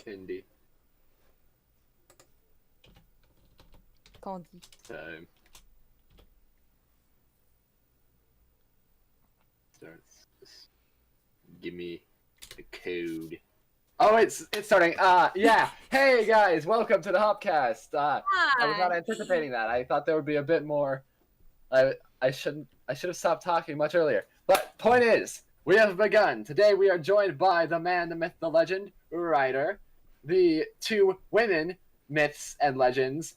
Hindi. Kanji. Starts. Give me the code. Oh, it's starting. Yeah. Hey guys, welcome to the Hopcast. I was not anticipating that. I thought there would be a bit more. I should have stopped talking much earlier. But point is, we have begun. Today we are joined by the man, the myth, the legend, Ryder, the two women myths and legends,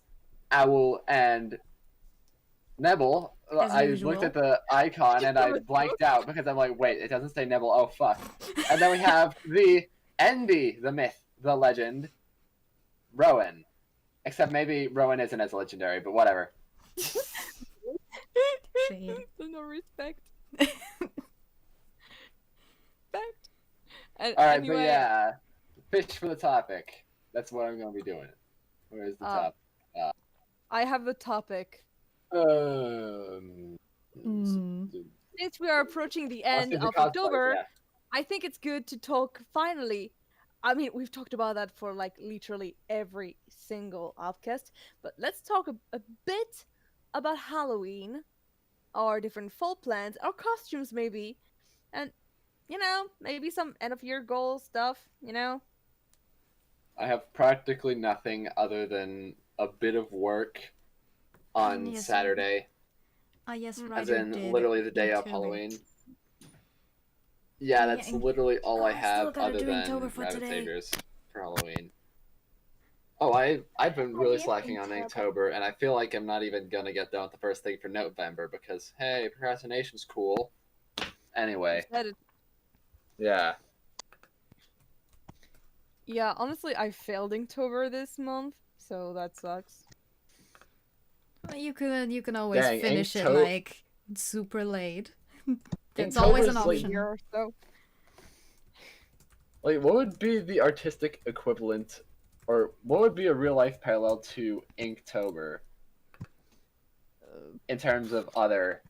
Owl and Nebel. I looked at the icon and I blanked out because I'm like, wait, it doesn't say Nebel. Oh fuck. And then we have the Envy, the myth, the legend, Rowan. Except maybe Rowan isn't as legendary, but whatever. Shade. No respect. Respect. Alright, anyway, but yeah. Fish for the topic. That's what I'm going to be doing. Where's the top? I have a topic. Since we are approaching the end of October, yeah. I think it's good to talk finally. I mean, we've talked about that for like literally every single Hopcast, but let's talk a bit about Halloween, our different fall plans, our costumes maybe, and maybe some end of year goal stuff, I have practically nothing other than a bit of work on Saturday. Yes, as in literally the day of Halloween. Yeah, that's literally all I have other than Rabbit Saviors for Halloween. Oh, I've been really slacking on Inktober, and I feel like I'm not even gonna get done with the first thing for November because hey, procrastination's cool. Anyway. Yeah. Yeah, honestly, I failed Inktober this month, so that sucks. Well, you can always finish it like super late. That's always an option. Like, what would be the artistic equivalent, or what would be a real life parallel to Inktober in terms of other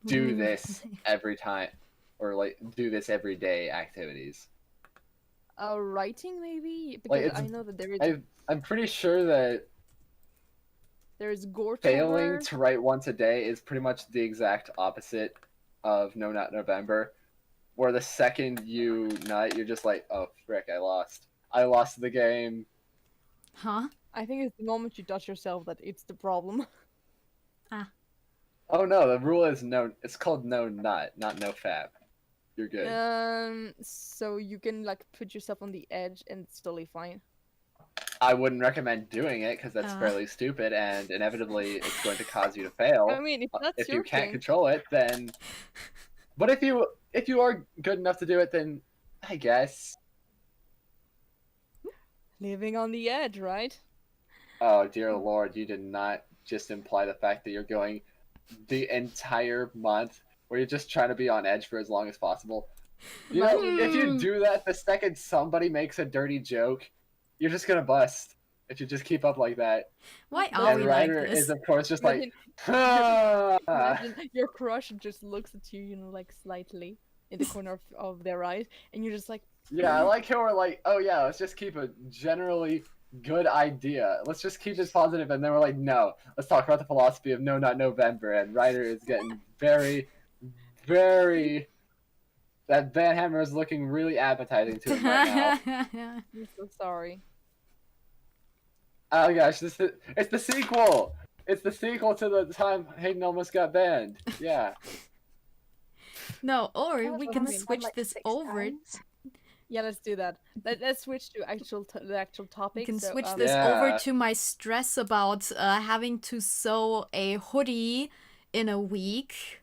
do this every time or like do this every day activities? Writing maybe, because like I know that there is. I'm pretty sure that there's Goretober. Failing to write once a day is pretty much the exact opposite of No Not November, where the second you nut, you're just like, oh frick, I lost the game. Huh? I think it's the moment you touch yourself that it's the problem. Oh no, the rule is no. It's called no nut, not no fab. You're good. So you can like put yourself on the edge and it's totally fine. I wouldn't recommend doing it because that's fairly stupid and inevitably it's going to cause you to fail. I mean, if you can't control it, then. But if you are good enough to do it, then I guess. Living on the edge, right? Oh dear Lord, you did not just imply the fact that you're going the entire month where you're just trying to be on edge for as long as possible. You know, if you do that, the second somebody makes a dirty joke, you're just gonna bust if you just keep up like that. Why are we like Ryder this? is of course just imagine, like imagine your crush just looks at you, like slightly in the corner of their eyes, and you're just like. Yeah, I like how we're like, oh yeah, let's just keep a generally good idea. Let's just keep this positive, and then we're like, no, let's talk about the philosophy of No Not November. And Ryder is getting very, very. That Van Hammer is looking really appetizing to him right now. I'm so sorry. Oh gosh, it's the sequel! It's the sequel to the time Hayden almost got banned. Yeah. No, or we can switch this over. Yeah, let's do that. Let's switch to the actual topic. We can switch this over to my stress about having to sew a hoodie in a week.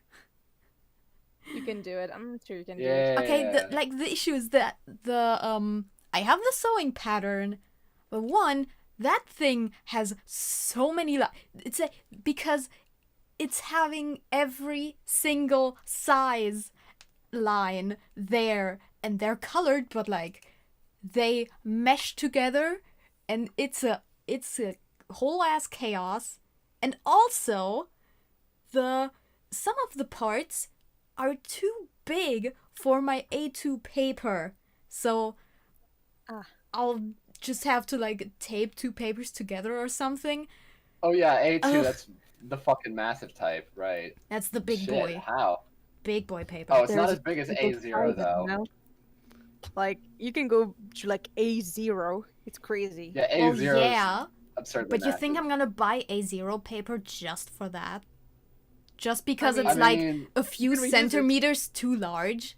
You can do it. I'm sure you can do it. Okay, the issue is that I have the sewing pattern, but that thing has so many because it's having every single size line there, and they're colored, but like they mesh together, and it's a whole ass chaos. And also, some of the parts are too big for my A2 paper. So I'll just have to like tape 2 papers together or something. Oh yeah, A2. Ugh. That's the fucking massive type, right? That's the big Shit, boy. how? Big boy paper. Oh, it's not There's as big as people A0 size it, though. you know? Like you can go to like A0. It's crazy. Yeah, Well, A0 yeah, is absurdly but you think massive. I'm gonna buy A0 paper just for that? Just because mean- it's I like mean, a few Can we use it? centimeters too large?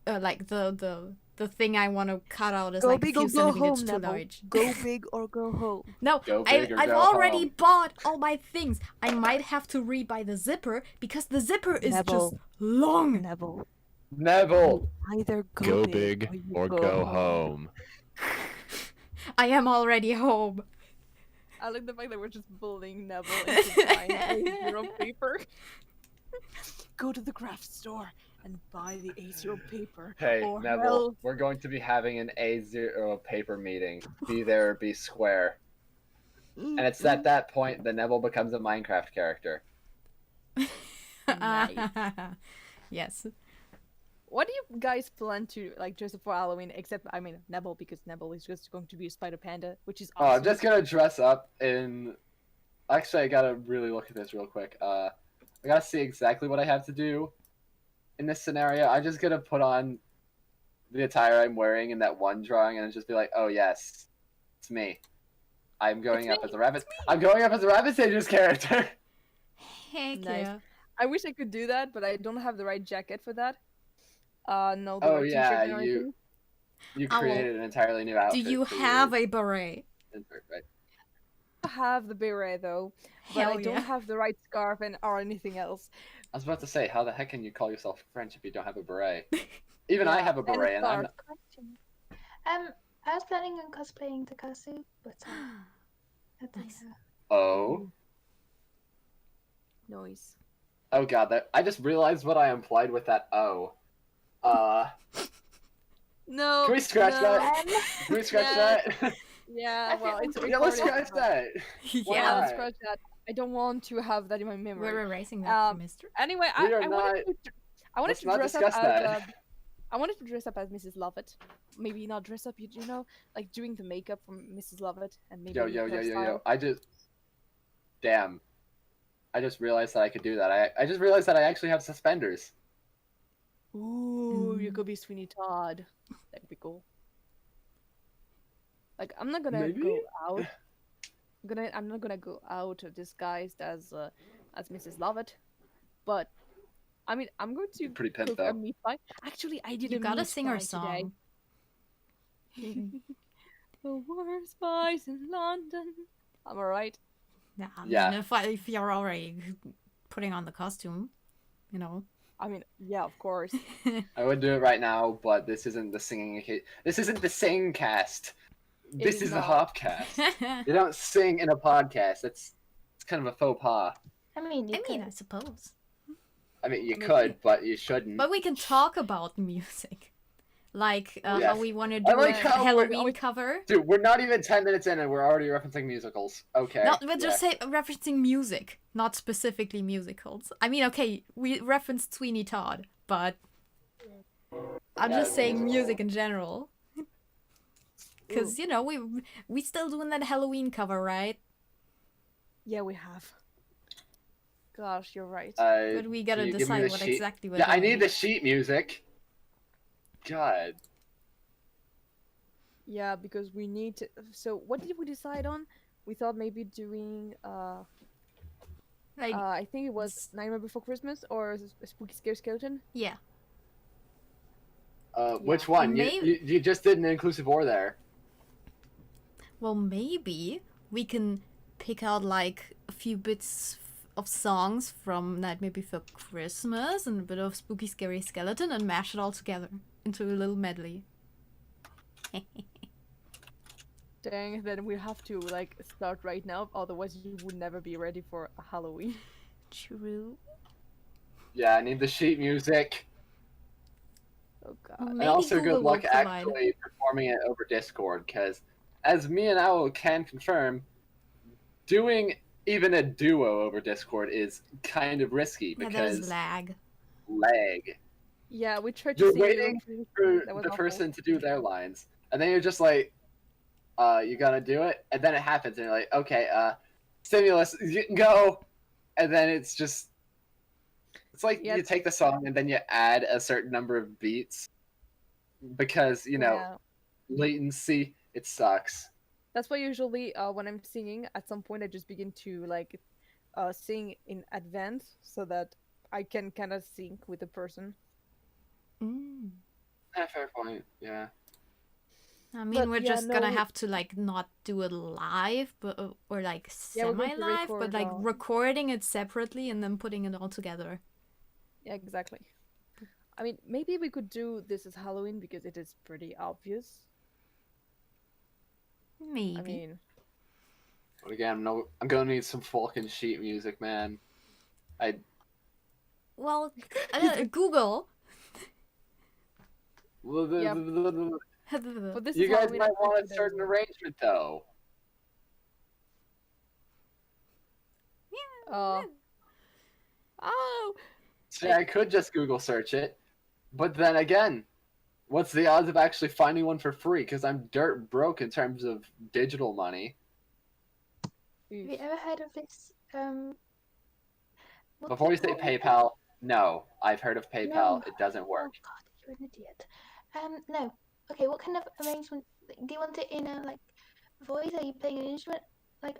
Like the thing I want to cut out is Go like a big few or go centimeters home, too Nebel. large. Go big or go home. No, Go big or I've go already home. bought all my things. I might have to rebuy the zipper because the zipper is just Nebel. long. Nebel. Neville. Either Go big you or go home. I am already home. I like the fact that we're just bullying Nebel into buying A0 paper. Go to the craft store and buy the A0 paper. Hey, or Neville, else- we're going to be having an A0 paper meeting. Be there or be square. And it's at that point that Neville becomes a Minecraft character. Nice. Yes. What do you guys plan to like dress up for Halloween? Except, I mean, Nebel, because Nebel is just going to be a spider panda, which is Oh, awesome. I'm just gonna dress up in. Actually, I gotta really look at this real quick. I gotta see exactly what I have to do in this scenario. I'm just gonna put on the attire I'm wearing in that one drawing and just be like, "Oh yes, it's me. I'm going It's up me, as a rabbit. I'm going up as a Rabbit Sager's character." Heck Nice. yeah. I wish I could do that, but I don't have the right jacket for that. No, the Oh right yeah, t-shirt and everything. you Owl, created an entirely new Do outfit. you for have your a beret? insert, right? I have the beret though, but Hell I don't yeah. have the right scarf and or anything else. I was about to say, how the heck can you call yourself French if you don't have a beret? Even I Yeah, have a and a beret, and I'm scarf. Question. I was planning on cosplaying Takasu, but I think Nice. Oh. Noise. Oh god, that I just realized what I implied with that oh. No. Can we scratch no. that? Can we scratch Yeah. that? Yeah, well, it's Yeah, let's recorded, scratch but- that. Yeah, Yeah. let's Why? scratch that. I don't want to have that in my memory. We're erasing that, Um, mister. Anyway, We are I wanted not- to, I wanted let's to not dress up discuss as that. I wanted to dress up as Mrs. Lovett. Maybe not dress up, you know, like doing the makeup from Mrs. Lovett and maybe Yo. hairstyle. I just damn. I just realized that I could do that. I just realized that I actually have suspenders. Ooh, you Mm. could be Sweeney Todd. That'd be cool. Like I'm not gonna Maybe? go out. I'm not gonna go out disguised as Mrs. Lovett, but I mean I'm going to Pretty pimp cook a though. meat pie. Actually, I did You a gotta meat sing pie our today. song. The worst pies in London. I'm alright. Nah, I Yeah. mean, if you're already putting on the costume, you know. I mean, yeah, of course. I would do it right now, but this isn't the singing. This isn't the sing cast. This is is the not. Hopcast. You don't sing in a podcast. It's kind of a faux pas. I mean, you I mean, I could. suppose. I mean, you Maybe. could, but you shouldn't. But we can talk about music. Like how Yes. we want to I do like a how we're Halloween always- cover. Dude, we're not even 10 minutes in and we're already referencing musicals. Okay. No, but just yeah. say referencing music, not specifically musicals. I mean, okay, we referenced Sweeney Todd, but I'm Yeah, just saying musical. music in general. Because you know we still doing that Halloween cover, right? Yeah, we have. Gosh, you're right. But we Can gotta you give me decide the what sheet? exactly we're Yeah, I doing. need the sheet music. God. Yeah, because we need to. So, what did we decide on? We thought maybe doing. Like, I think it was Nightmare Before Christmas or Spooky Scare Skeleton. yeah. Which one? Maybe- You just did an inclusive or there. Well, maybe we can pick out like a few bits of songs from Nightmare Before Christmas and a bit of Spooky Scary Skeleton and mash it all together into a little medley. Dang, then we have to like start right now, otherwise you would never be ready for Halloween. True. Yeah, I need the sheet music. Oh god. Maybe And also Google good will luck provide. actually performing it over Discord, because as me and Owl can confirm, doing even a duo over Discord is kind of risky Yeah, there's because lag. lag. Yeah, we tried to You're sing waiting along. for That was the awful. person to do their lines. and then you're just like, you gotta do it, and then it happens, and you're like, okay, stimulus, you can go, and then it's just, it's like Yeah. you take the song and then you add a certain number of beats because Yeah. latency. It sucks. That's why usually when I'm singing, at some point I just begin to like sing in advance so that I can kind of sync with the person. Mm. Fair point. Yeah. I mean, But we're yeah, just no, gonna have to like not do it live, but or like Yeah, we're going to semi-live, but record, like recording it separately and then putting it all together. yeah, exactly. I mean, maybe we could do this as Halloween because it is pretty obvious. Maybe. I mean, But again, I'm gonna need some fucking sheet music, man. Well, Google. Yeah. You for this guys is Halloween, might I'm want a pretty certain sure. arrangement, though. Oh, See, I could just Google search it, but then again, what's the odds of actually finding one for free? Because I'm dirt broke in terms of digital money. Have you ever heard of this? What's Before it you say called? PayPal, no, I've heard of PayPal. No. It doesn't work. Oh God, you're an idiot. No. Okay, what kind of arrangement? Do you want it in a like voice? Are you playing an instrument? Like,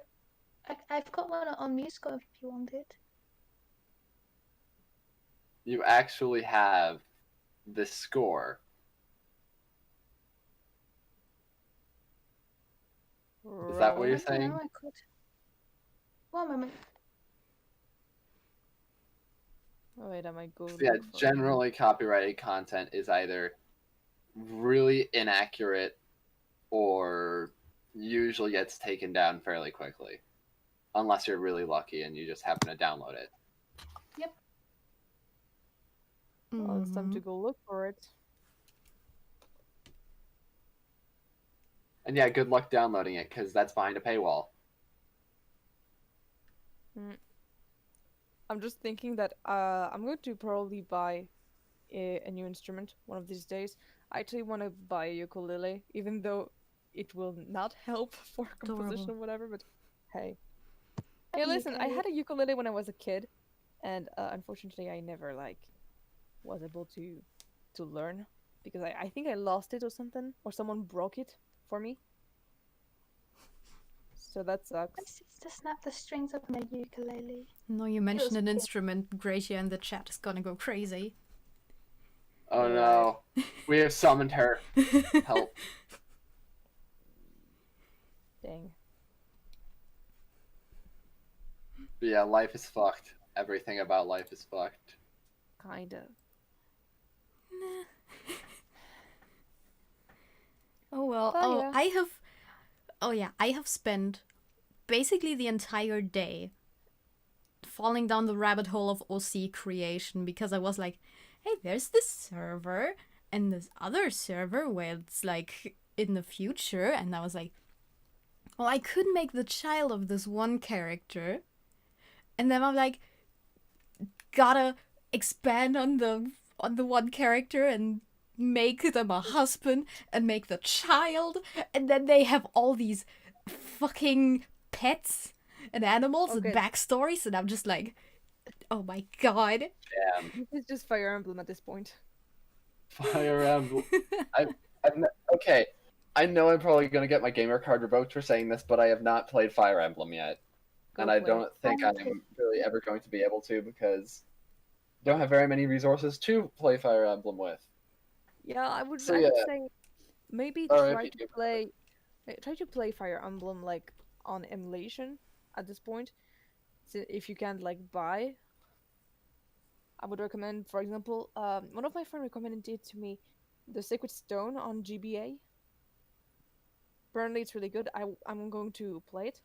I've got one on musical if you want it. You actually have the score. Is that what you're I don't saying? know, I could. One moment. Oh, wait, am I good? Yeah, generally copyrighted content is either really inaccurate or usually gets taken down fairly quickly. Unless you're really lucky and you just happen to download it. Yep. Well, it's time to go look for it. And yeah, good luck downloading it, because that's behind a paywall. I'm just thinking that I'm going to probably buy a new instrument one of these days. I actually want to buy a ukulele, even though it will not help for composition or whatever, but hey. Hey, listen, I had a ukulele when I was a kid, and unfortunately I never was able to learn because I think I lost it or something, or someone broke it for me. So that sucks. My sister snapped the strings of my ukulele. No, you mentioned an instrument, Gracia, and the chat is gonna go crazy. Oh no. We have summoned her. Help. Dang. But yeah, life is fucked. Everything about life is fucked. Kind of. Oh well. Oh, yeah. I have spent basically the entire day falling down the rabbit hole of OC creation because I was like, hey, there's this server and this other server where it's like in the future, and I was like, well, I could make the child of this one character, and then I'm like, gotta expand on the one character and make them a husband and make the child, and then they have all these fucking pets and animals and backstories, and I'm just like, oh my god. Damn. It's just Fire Emblem at this point. Fire Emblem. Okay, I know I'm probably going to get my gamer card revoked for saying this, but I have not played Fire Emblem yet. And I don't think I'm really ever going to be able to because I don't have very many resources to play Fire Emblem with. Yeah, I would So, say maybe try to play Fire Emblem like on emulation at this point. So if you can't like buy, I would recommend, for example, one of my friends recommended it to me, the Sacred Stone on GBA. Apparently it's really good. I'm going to play it.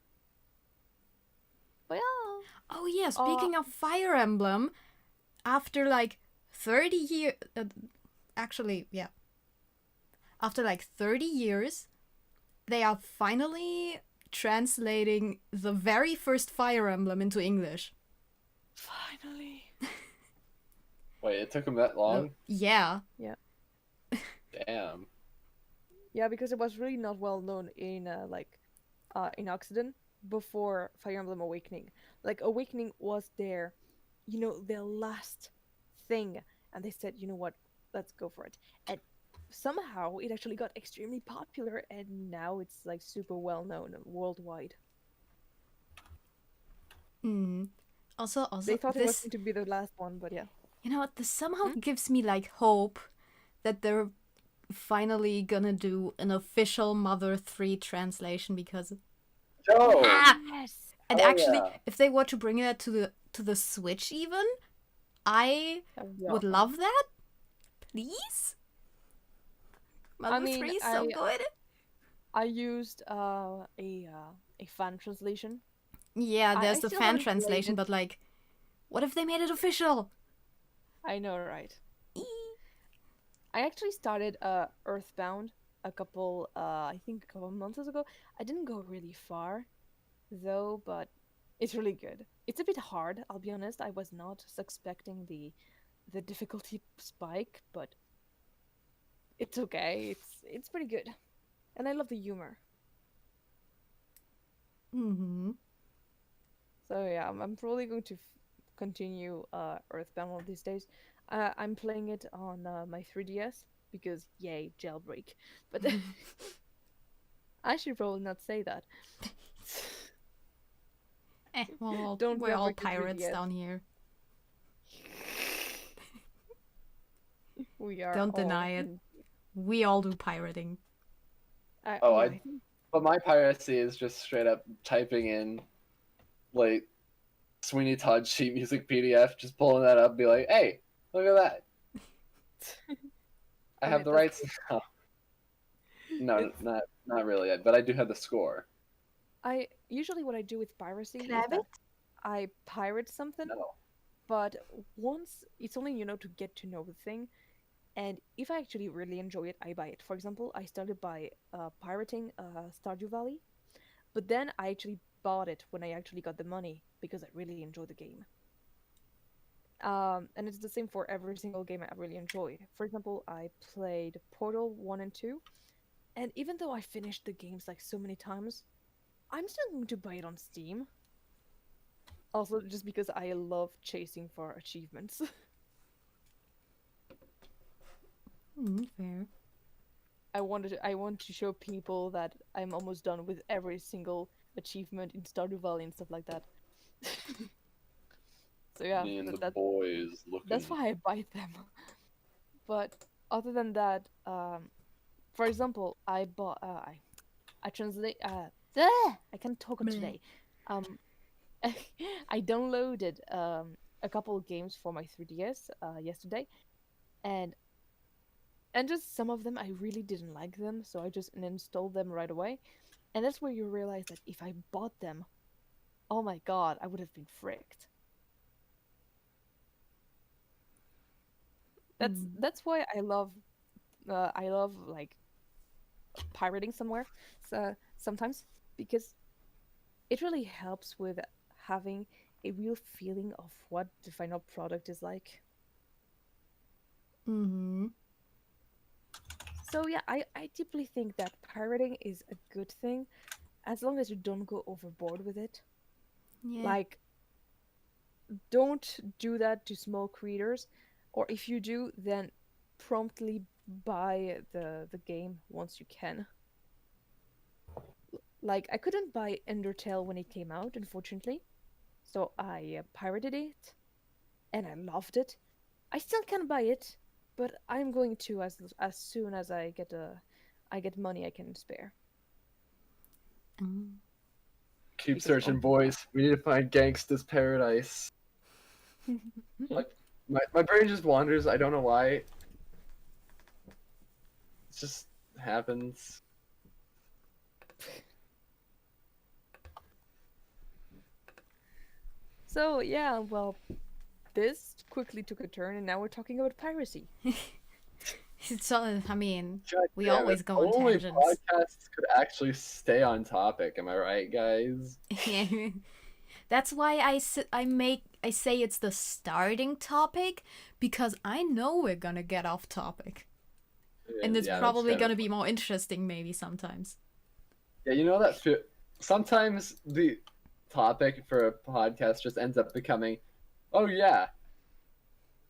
But yeah. Oh yeah, speaking of Fire Emblem, after like 30 years, actually, yeah. After like 30 years, they are finally translating the very first Fire Emblem into English. Finally. Wait, it took them that long? Yeah. Yeah. Damn. Yeah, because it was really not well known in Occident before Fire Emblem Awakening. Like Awakening was their last thing, and they said, you know what, let's go for it. And somehow it actually got extremely popular, and now it's like super well known worldwide. Mm. Also, They thought it was this, going to be the last one, but yeah. you know what, this somehow gives me like hope that they're finally gonna do an official Mother 3 translation because Oh, Yes. and oh actually yeah. if they were to bring that to the Switch even, I would love that. Please? Mother 3 is so good. I used a fan translation. Yeah, there's I the still fan haven't played translation, it. but like, what if they made it official? I know, right? I actually started Earthbound I think a couple months ago. I didn't go really far though, but it's really good. It's a bit hard, I'll be honest. I was not expecting the difficulty spike, but it's okay. It's pretty good. And I love the humor. Mm-hmm. So yeah, I'm probably going to continue Earthbound one of these days. I'm playing it on my 3DS because yay jailbreak. But I should probably not say that. Well, Don't we're all jailbreak your pirates 3DS. down here. We are. Don't deny it. We all do pirating. But my piracy is just straight up typing in, like, Sweeney Todd sheet music PDF, just pulling that up, and be like, hey, look at that. I have the rights now. No, not really yet, but I do have the score. I usually what I do with piracy Can is I have that it? I pirate something, No. but once it's only to get to know the thing, and if I actually really enjoy it, I buy it. For example, I started by pirating Stardew Valley, but then I actually bought it when I actually got the money because I really enjoy the game. And it's the same for every single game I really enjoy. For example, I played Portal 1 and 2, and even though I finished the games like so many times, I'm still going to buy it on Steam. Also, just because I love chasing for achievements. Fair. I want to show people that I'm almost done with every single achievement in Stardew Valley and stuff like that. So yeah, Me and the boys looking. that's why I buy them. But other than that, for example, I bought I translate I can't talk today. I downloaded a couple of games for my 3DS yesterday, and just some of them I really didn't like them, so I just uninstalled them right away. And that's where you realize that if I bought them, oh my god, I would have been fricked. That's why I love like pirating somewhere sometimes, because it really helps with having a real feeling of what the final product is like. So yeah, I deeply think that pirating is a good thing as long as you don't go overboard with it. Yeah. Like, don't do that to small creators, or if you do, then promptly buy the game once you can. Like, I couldn't buy Undertale when it came out, unfortunately, so I pirated it, and I loved it. I still can't buy it, but I'm going to as soon as I get money I can spare. Keep Because, searching, oh, boys. We need to find Gangsta's Paradise. Like, my brain just wanders. I don't know why. It just happens. So yeah, well, this quickly took a turn, and now we're talking about piracy. It's all, I mean, God we damn always it. go on Only tangents. podcasts could actually stay on topic. Am I right, guys? That's why I say it's the starting topic, because I know we're gonna get off topic. And it's Yeah, that's probably kinda gonna be more interesting maybe sometimes. Yeah, you know that sometimes the topic for a podcast just ends up becoming, oh yeah.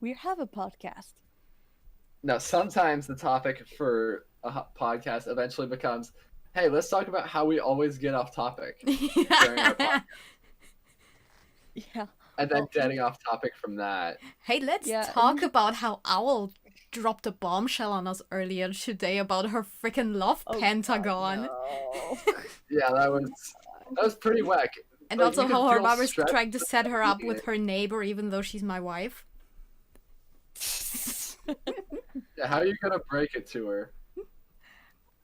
We have a podcast. Now, sometimes the topic for a podcast eventually becomes, hey, let's talk about how we always get off topic during our podcast. Yeah. And then Well, getting off topic from that. Hey, let's Yeah, talk usually- about how Owl dropped a bombshell on us earlier today about her freaking love Oh, God, pentagon. no. Yeah, that was pretty whack. And Like, also you could how her feel mom is stress trying to just set her up reading with it. her neighbor even though she's my wife. Yeah, how are you gonna break it to her?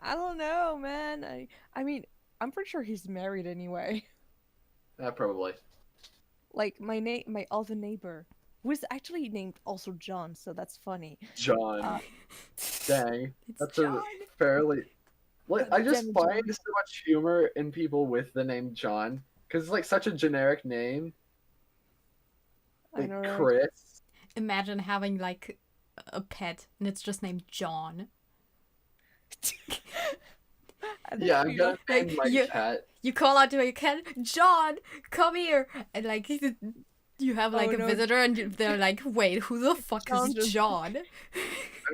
I don't know, man. I mean, I'm pretty sure he's married anyway. Yeah, probably. Like my other neighbor, who is actually named also John, so that's funny. John. Dang. It's That's John. a fairly. Like, I just Damn it, find John. so much humor in people with the name John because it's like such a generic name. I Like know, right? Chris. Imagine having like a pet and it's just named John. And Yeah, then I'm we gonna go- name my you- cat. You call out to your cat, John, come here, and like you have like Oh, a no. visitor, and they're like, wait, who the fuck John is just- John? I'm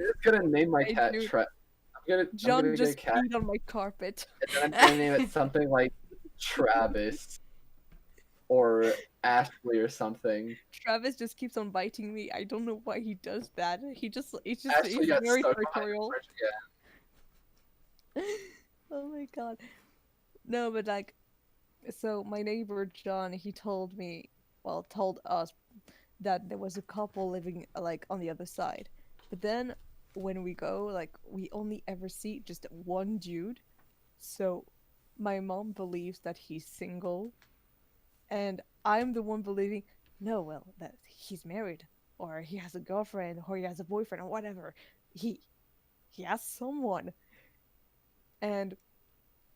just gonna name my Hey, get dude. I'm John gonna just get a cat peed on my carpet. and then I'm gonna name it something like Travis or Ashley or something. Travis just keeps on biting me. I don't know why he does that. He's Ashley he's got very stuck behind the territorial. fridge again. Oh my god. No, but like, so my neighbor John, he told us that there was a couple living like on the other side. But then when we go, like, we only ever see just one dude. So my mom believes that he's single, and I'm the one believing, no, well, that he's married, or he has a girlfriend, or he has a boyfriend, or whatever. He has someone. And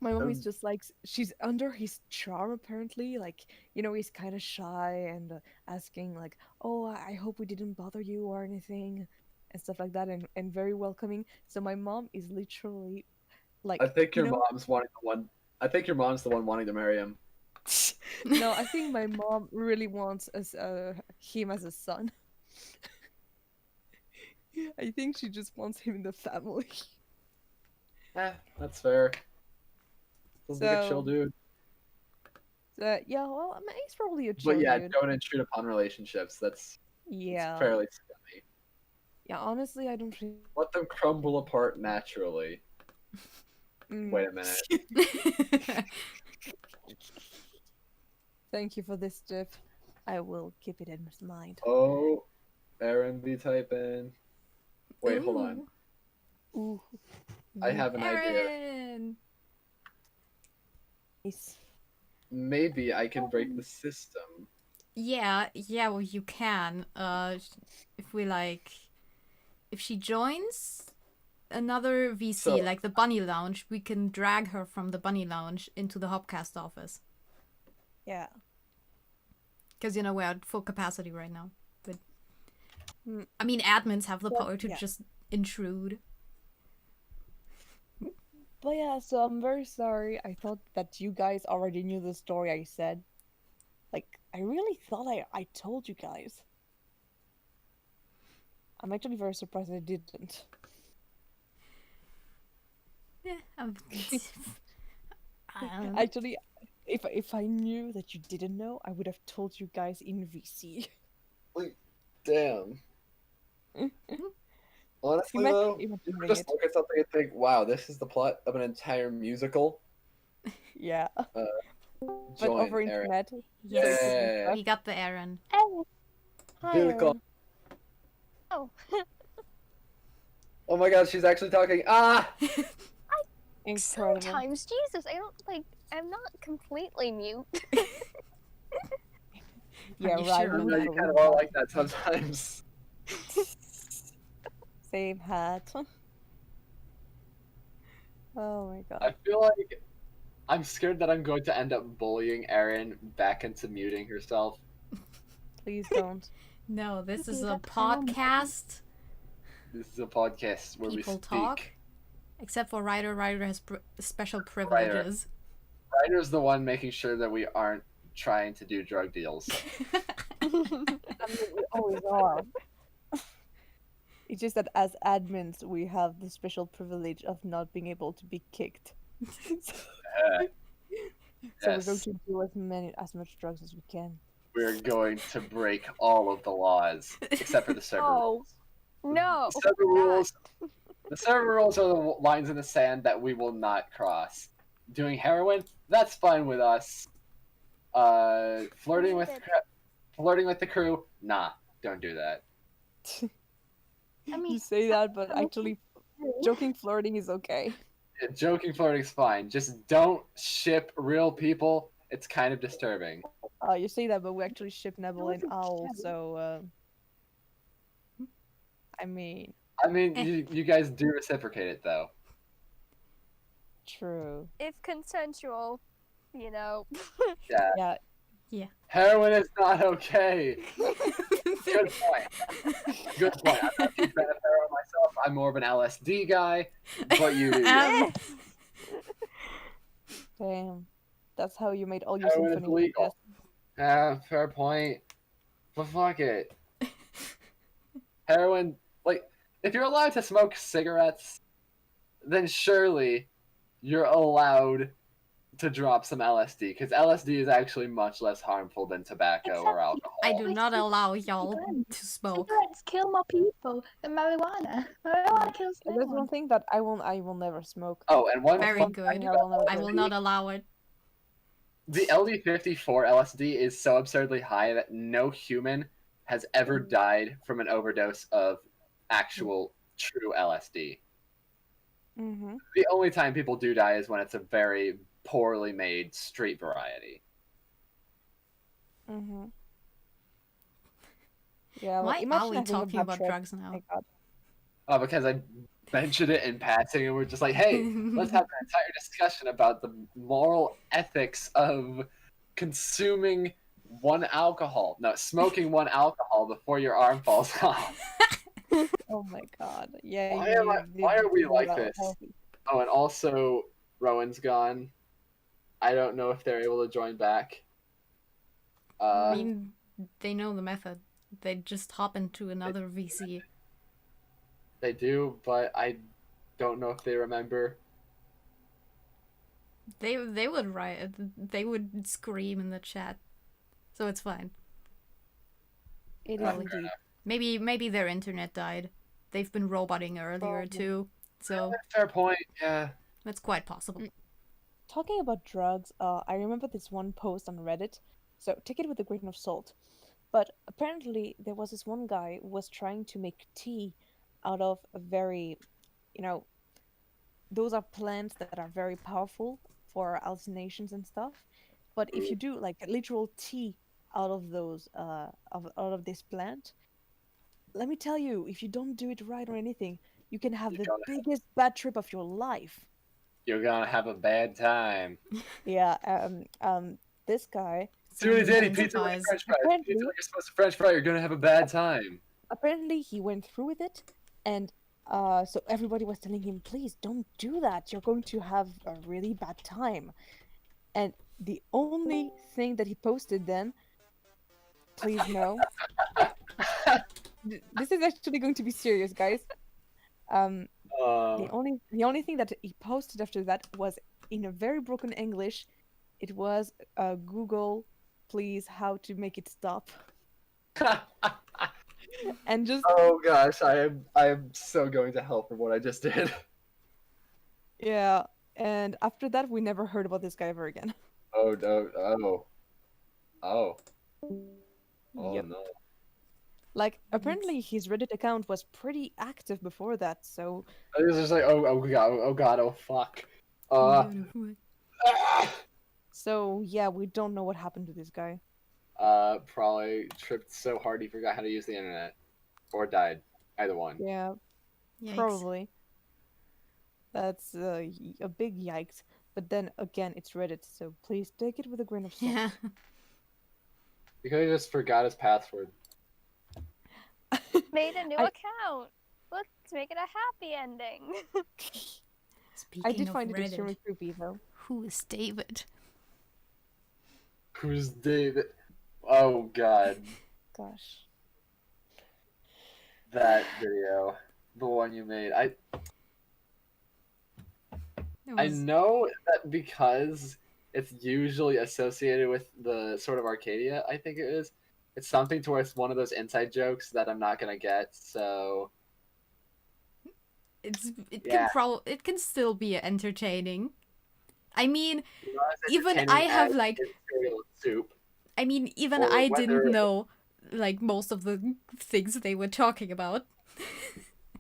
my mom is just like, she's under his charm apparently. Like, you know, he's kind of shy and asking like, oh, I hope we didn't bother you or anything, and stuff like that, and very welcoming. So my mom is literally like, I think you your know- mom's the one wanting to marry him. No, I think my mom really wants him as a son. I think she just wants him in the family. That's fair. Sounds like a chill So- dude. Yeah, well, I mean, he's probably a chill But yeah, dude. don't intrude upon relationships. That's Yeah. fairly scummy. Yeah, honestly, I don't think. Let them crumble apart naturally. Mm. Wait a minute. Thank you for this, Jeff. I will keep it in mind. Oh, Aaron be typing. Wait, hold on. Ooh. I have an idea. Aaron! Nice. Maybe I can break the system. Yeah, well, you can. If we like, if she joins another VC, So- like the Bunny Lounge, we can drag her from the Bunny Lounge into the Hopcast office. Yeah. Because, you know, we're at full capacity right now. But Mm. I mean, admins have the Well, power to yeah. just intrude. But yeah, so I'm very sorry. I thought that you guys already knew the story I said. Like, I really thought I told you guys. I'm actually very surprised I didn't. Yeah, I don't know. Actually, if I knew that you didn't know, I would have told you guys in VC. Damn. Honestly, Imagine- though, imagine you doing just it. look at something and think, wow, this is the plot of an entire musical. Yeah. But Join over Aaron. internet. Yes, Yeah. we got the Aaron. Oh. Hi, Do the call. Oh. Oh my god, she's actually talking. Ah! Incredible. Sometimes, Jesus, I'm not completely mute. Yeah, you right. sure? I know you remember kind of we are got like that sometimes. Same hat. Oh my god. I feel like I'm scared that I'm going to end up bullying Erin back into muting herself. Please don't. No, this is Okay, a that's normal. podcast. This is a podcast where People we speak. talk. Except for Ryder. Ryder has special privileges. Ryder's the one making sure that we aren't trying to do drug deals. I mean, we always are. It's just that as admins, we have the special privilege of not being able to be kicked. So we're going Yes. to do as much drugs as we can. We're going to break all of the laws, except for the server rules. No. The server rules. The server rules are the lines in the sand that we will not cross. Doing heroin, that's fine with us. Flirting with the crew, nah, don't do that. I mean, You say that, but actually, joking flirting is okay. Yeah, joking flirting's fine. Just don't ship real people. It's kind of disturbing. You say that, but we actually ship Nebel and Owl, so I mean, You guys do reciprocate it though. true. If consensual, you know. Yeah. Yeah. Heroin is not okay. Good point. Good point. I'm not a huge fan of heroin myself. I'm more of an LSD guy, but you do. Damn. That's how you made all your Heroin is symphony. illegal. Fair point. But fuck it. Heroin, like, if you're allowed to smoke cigarettes, then surely you're allowed to drop some LSD, because LSD is actually much less harmful than tobacco or alcohol. I do not allow y'all to smoke. cigarettes kill more people than marijuana. Marijuana kills no There's one. one thing that I will never smoke. Oh, and one Very fun good. fact I about will never I do will it. not allow it. The LD54 LSD is so absurdly high that no human has ever died from an overdose of actual true LSD. Mm-hmm. The only time people do die is when it's a very poorly made street variety. Mm-hmm. Yeah, Why like, are imagine we having a talking bad about trip. drugs now? My God. Oh, because I mentioned it in passing, and we're just like, hey, let's have an entire discussion about the moral ethics of consuming smoking one alcohol before your arm falls off. Oh my God. Yeah. Why are we like well, this? healthy. Oh, and also, Rowan's gone. I don't know if they're able to join back. I mean, they know the method. They just hop into another VC. They do, but I don't know if they remember. They would riot. They would scream in the chat. So it's fine. It is Probably. indeed. Maybe their internet died. They've been roboting earlier Probably. too. So Fair point, yeah. that's quite possible. Talking about drugs, I remember this one post on Reddit, so take it with a grain of salt. But apparently, there was this one guy who was trying to make tea out of a very, those are plants that are very powerful for hallucinations and stuff. But if you do like a literal tea out of those, out of this plant, let me tell you, if you don't do it right or anything, you can have the biggest bad trip of your life. You're gonna have a bad time. Yeah, this guy. Too many daddy Intensifies. pizza like French fries. Apparently- Pizza like you're supposed to French fry, you're gonna have a bad time. Apparently, he went through with it, and so everybody was telling him, "Please don't do that. You're going to have a really bad time." And the only thing that he posted then, please no. This is actually going to be serious, guys. The only thing that he posted after that was in a very broken English. It was Google, please, how to make it stop. And just Oh gosh, I am so going to hell for what I just did. yeah, and after that we never heard about this guy ever again. Oh no! Oh Yep. no! Like apparently his Reddit account was pretty active before that, so I was just like, oh god, oh fuck. so yeah, we don't know what happened to this guy. Probably tripped so hard he forgot how to use the internet, or died. Either one. Yeah, Yikes. probably. That's a big yikes. But then again, it's Reddit, so please take it with a grain of salt. Yeah. Because he just forgot his password. Made a new I- account. Let's make it a happy ending. Speaking I did of find it Reddit, extremely creepy though. who is David? Who's David? Oh god, Gosh. that video, the one you made. It I was- know that because it's usually associated with the sort of Arcadia, I think it is. It's something to where it's one of those inside jokes that I'm not gonna get. So it Yeah. it can still be entertaining. I mean, not as even entertaining I have as like Imperial Soup, I mean, even or I whether- didn't know like most of the things they were talking about.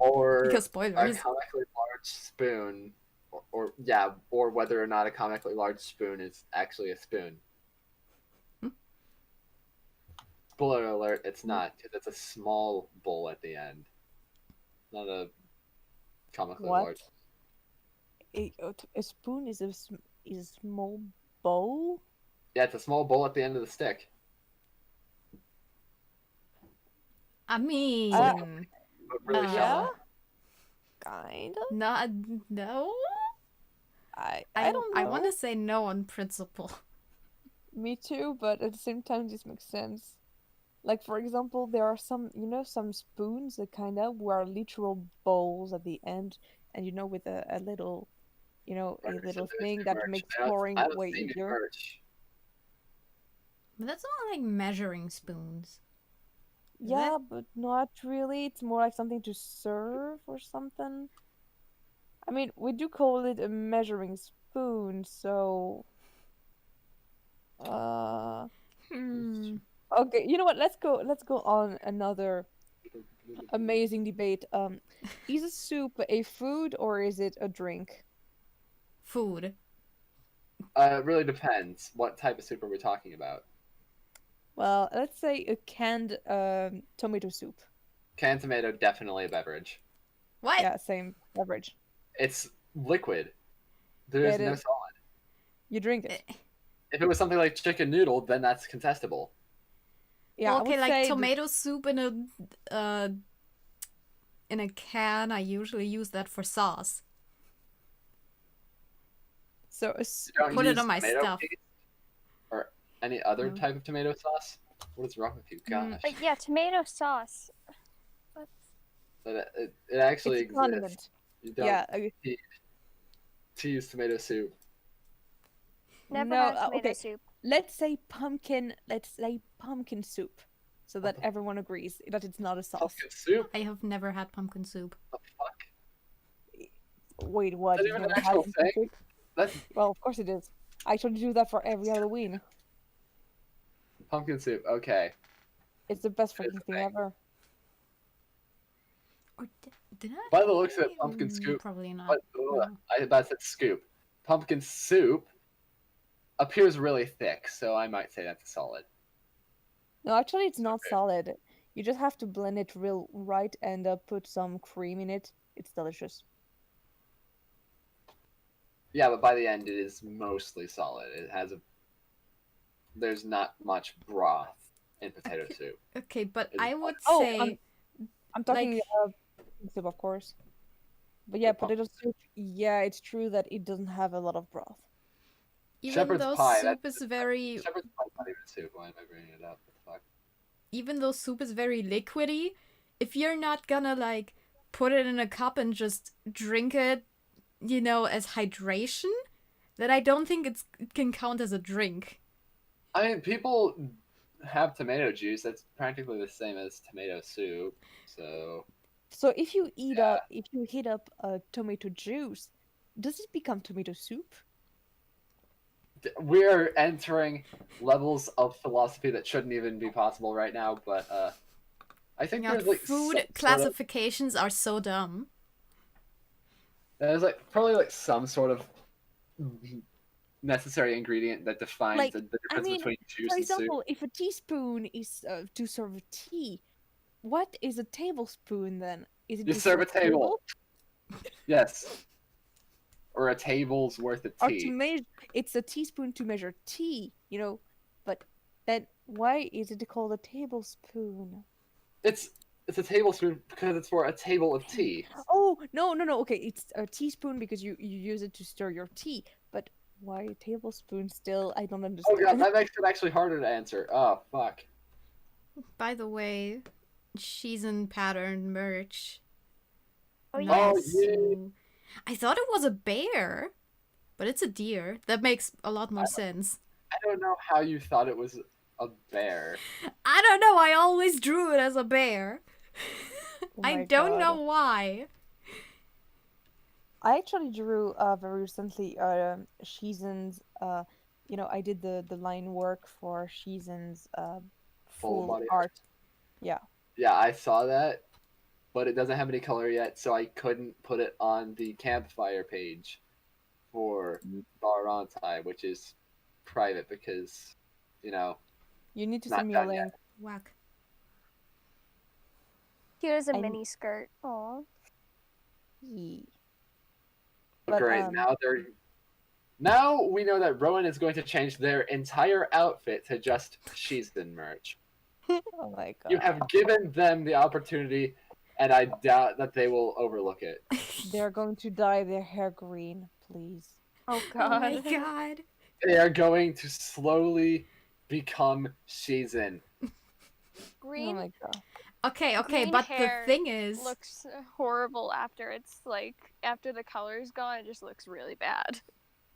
or Because a spoilers. comically large spoon, or whether or not a comically large spoon is actually a spoon. Hmm? Spoiler alert: it's not, because it's a small bowl at the end, not a comically What? large. A spoon is is a small bowl? Yeah, it's a small bowl at the end of the stick. I mean, But really Uh, shallow. Kind of. not no. I I don't know. I want to say no on principle. Me too, but at the same time, this makes sense. Like for example, there are some, some spoons that kind of were literal bowls at the end, and with a little, a Merch, little there's thing new that merch. makes I don't- pouring I don't way see new easier. merch. But that's not like measuring spoons. Is Yeah, it? but not really. It's more like something to serve or something. I mean, we do call it a measuring spoon, so Hmm. okay, you know what? Let's go on another amazing debate. Is a soup a food or is it a drink? Food. It really depends. What type of soup are we talking about? Well, let's say a canned tomato soup. Canned tomato, definitely a beverage. What? Yeah, same beverage. It's liquid. There's Yeah, it no is. solid. You drink it. If it was something like chicken noodle, then that's contestable. Yeah, Well, I okay, would like say tomato soup in a can. I usually use that for sauce. so. You don't Put it use on my tomato stuff. paste or any other No. type of tomato sauce. What is wrong with you? Gosh, But yeah, tomato sauce. but it actually It's a exists. condiment. You don't Yeah. need to use tomato soup. Never No. had tomato Okay. soup. Let's say pumpkin. Let's say pumpkin soup, so that everyone agrees that it's not a sauce. Pumpkin soup? I have never had pumpkin soup. The fuck? Wait, what? Is that You've even an never had actual pumpkin thing? soup? That's Well, of course it is. I actually do that for every Halloween. pumpkin soup. Okay. It's the best It is freaking a thing thing. ever. Or did I? By the looks of it, pumpkin Mm, scoop. Probably not. But No. I about said scoop. Pumpkin soup appears really thick, so I might say that's a solid. No, actually, it's not Okay. solid. You just have to blend it real right and put some cream in it. It's delicious. Yeah, but by the end, it is mostly solid. It has a. There's not much broth in potato soup. Okay, but Is I it- would Oh, say I'm talking like pumpkin soup, of course. But yeah, The pump- potato soup. Yeah, it's true that it doesn't have a lot of broth. even Shepherd's though pie, soup that's- is very Shepherd's pie's not even soup. Why am I bringing it up? What the fuck? even though soup is very liquidy, if you're not gonna like put it in a cup and just drink it, as hydration, then I don't think it can count as a drink. I mean, people have tomato juice. That's practically the same as tomato soup. So So if you heat up a tomato juice, does it become tomato soup? we're entering levels of philosophy that shouldn't even be possible right now. But I think Yeah, there's like food some classifications are so dumb. there's like probably like some sort of necessary ingredient that defines Like, the I difference mean, between juice For and soup. example, if a teaspoon is to serve tea, what is a tablespoon then? Is it You to serve a table. Yes. Or a table's worth of Or tea. to measure? It's a teaspoon to measure tea, But then why is it called a tablespoon? It's It's a tablespoon because it's for a table of tea. Oh, no. Okay, it's a teaspoon because you use it to stir your tea. But why a tablespoon still? I don't Oh understand. god, that makes it actually harder to answer. Oh, fuck. By the way, she's in pattern merch. Oh, Oh, Nice. yeah. I thought it was a bear, but it's a deer. That makes a lot more sense. I don't know how you thought it was a bear. I don't know. I always drew it as a bear. Oh I my don't God. know why. I actually drew very recently Shizen's I did the line work for Shizen's Full full body art. Yeah. Yeah, I saw that, but it doesn't have any color yet, so I couldn't put it on the campfire page for Barantai, which is private because, you know, You need to Not send me a done yet. link. Whack. Here's a I- mini skirt. Aw. Yee. but But, great. Now we know that Rowan is going to change their entire outfit to just Shizen merch. Oh my God. You have given them the opportunity, and I doubt that they will overlook it. They're going to dye their hair green, please. Oh Oh my god. god. They are going to slowly become Shizen. Oh Green my God. Okay, Green but the hair thing is, looks horrible after it's like after the color's gone. It just looks really bad.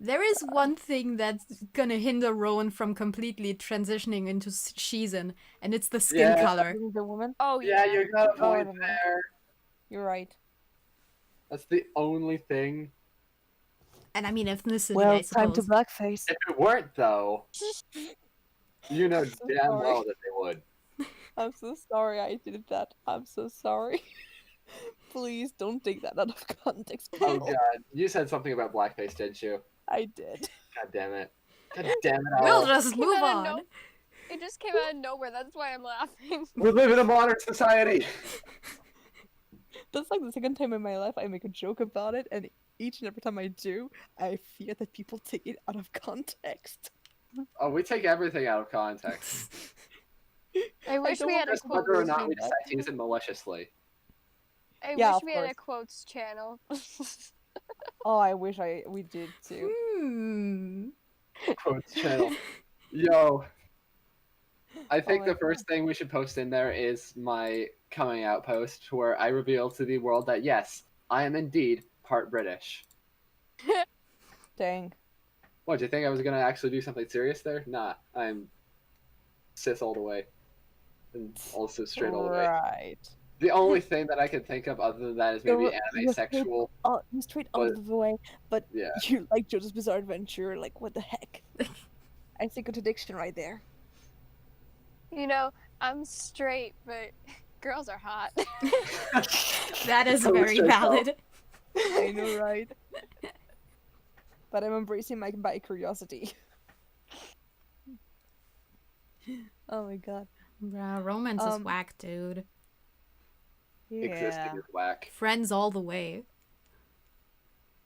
there is one thing that's gonna hinder Rowan from completely transitioning into Shizen, and it's the skin Yeah. color. Being the woman? Oh Yeah, yeah. you got a Oh, point never mind. there. You're right. That's the only thing. And I mean ethnicity, Well, I time to suppose. blackface. If it weren't, though, you know So damn sorry. well that they would. I'm so sorry I did that. I'm so sorry. Please don't take that out of context. Oh people. god, you said something about blackface, didn't you? I did. God damn it. God damn it, We'll Owl. just Came move out of on. no- It just came out of nowhere. That's why I'm laughing. We live in a modern society. That's like the second time in my life I make a joke about it, and each and every time I do, I fear that people take it out of context. Oh, we take everything out of context. I wish don't we had a want Just whether or quotes. not we that. decide to use it maliciously. I Yeah, wish of we had a course. quotes channel. Oh, I wish we did too. Hmm. Quotes channel. Yo. I think my the first thing we should post in there is my coming out post where I reveal to the world that yes, I am indeed part British. Dang. What, do you think I was gonna actually do something serious there? Nah, I'm cis all the way. And also straight all the way. Right. The only thing that I can think of other than that is maybe You're anime sexual. You're straight But- out of the way, but Yeah. you like JoJo's Bizarre Adventure. Like, what the heck? I see contradiction right there. You know, I'm straight, but girls are hot. That is Totally very straight out. valid. I know, right? But I'm embracing my bi curiosity. Oh my god. Bruh, romance is Um, whack, dude. Existing Yeah. is whack. Friends all the way.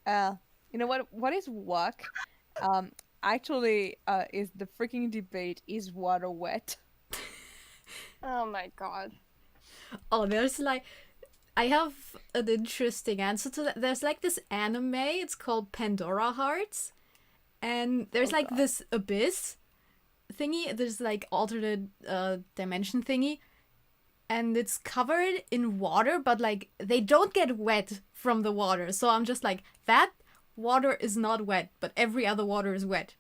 You know what? What is whack? Actually, is the freaking debate: is water wet? Oh my god. Oh, there's like, I have an interesting answer to that. There's like this anime, it's called Pandora Hearts, and there's Oh, like God. this abyss thingy, there's like alternate dimension thingy, and it's covered in water, but like they don't get wet from the water. So I'm just like, that water is not wet, but every other water is wet.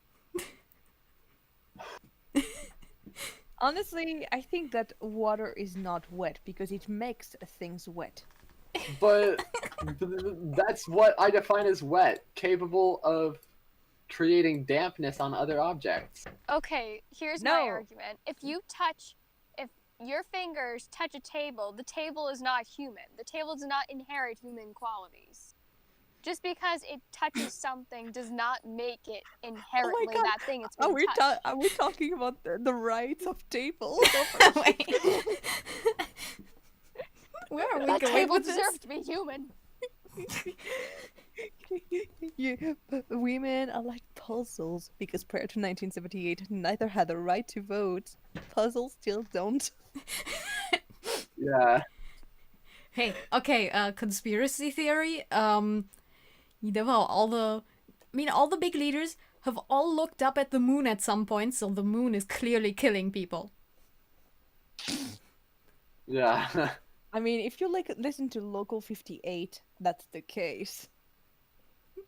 Honestly, I think that water is not wet because it makes things wet. But that's what I define as wet, capable of creating dampness on other objects. Okay, here's my No. argument. If your fingers touch a table, the table is not human. The table does not inherit human qualities. Just because it touches something does not make it inherently God. that thing it's Are being touched. are we talking about the rights of tables? Wait. Where are we That going table with this? deserves to be human. Women are like puzzles because prior to 1978, neither had the right to vote. Puzzles still don't. Yeah. Hey, okay, conspiracy theory. You know how all the big leaders have all looked up at the moon at some point, so the moon is clearly killing people. Yeah. I mean, if you listen to Local 58, that's the case.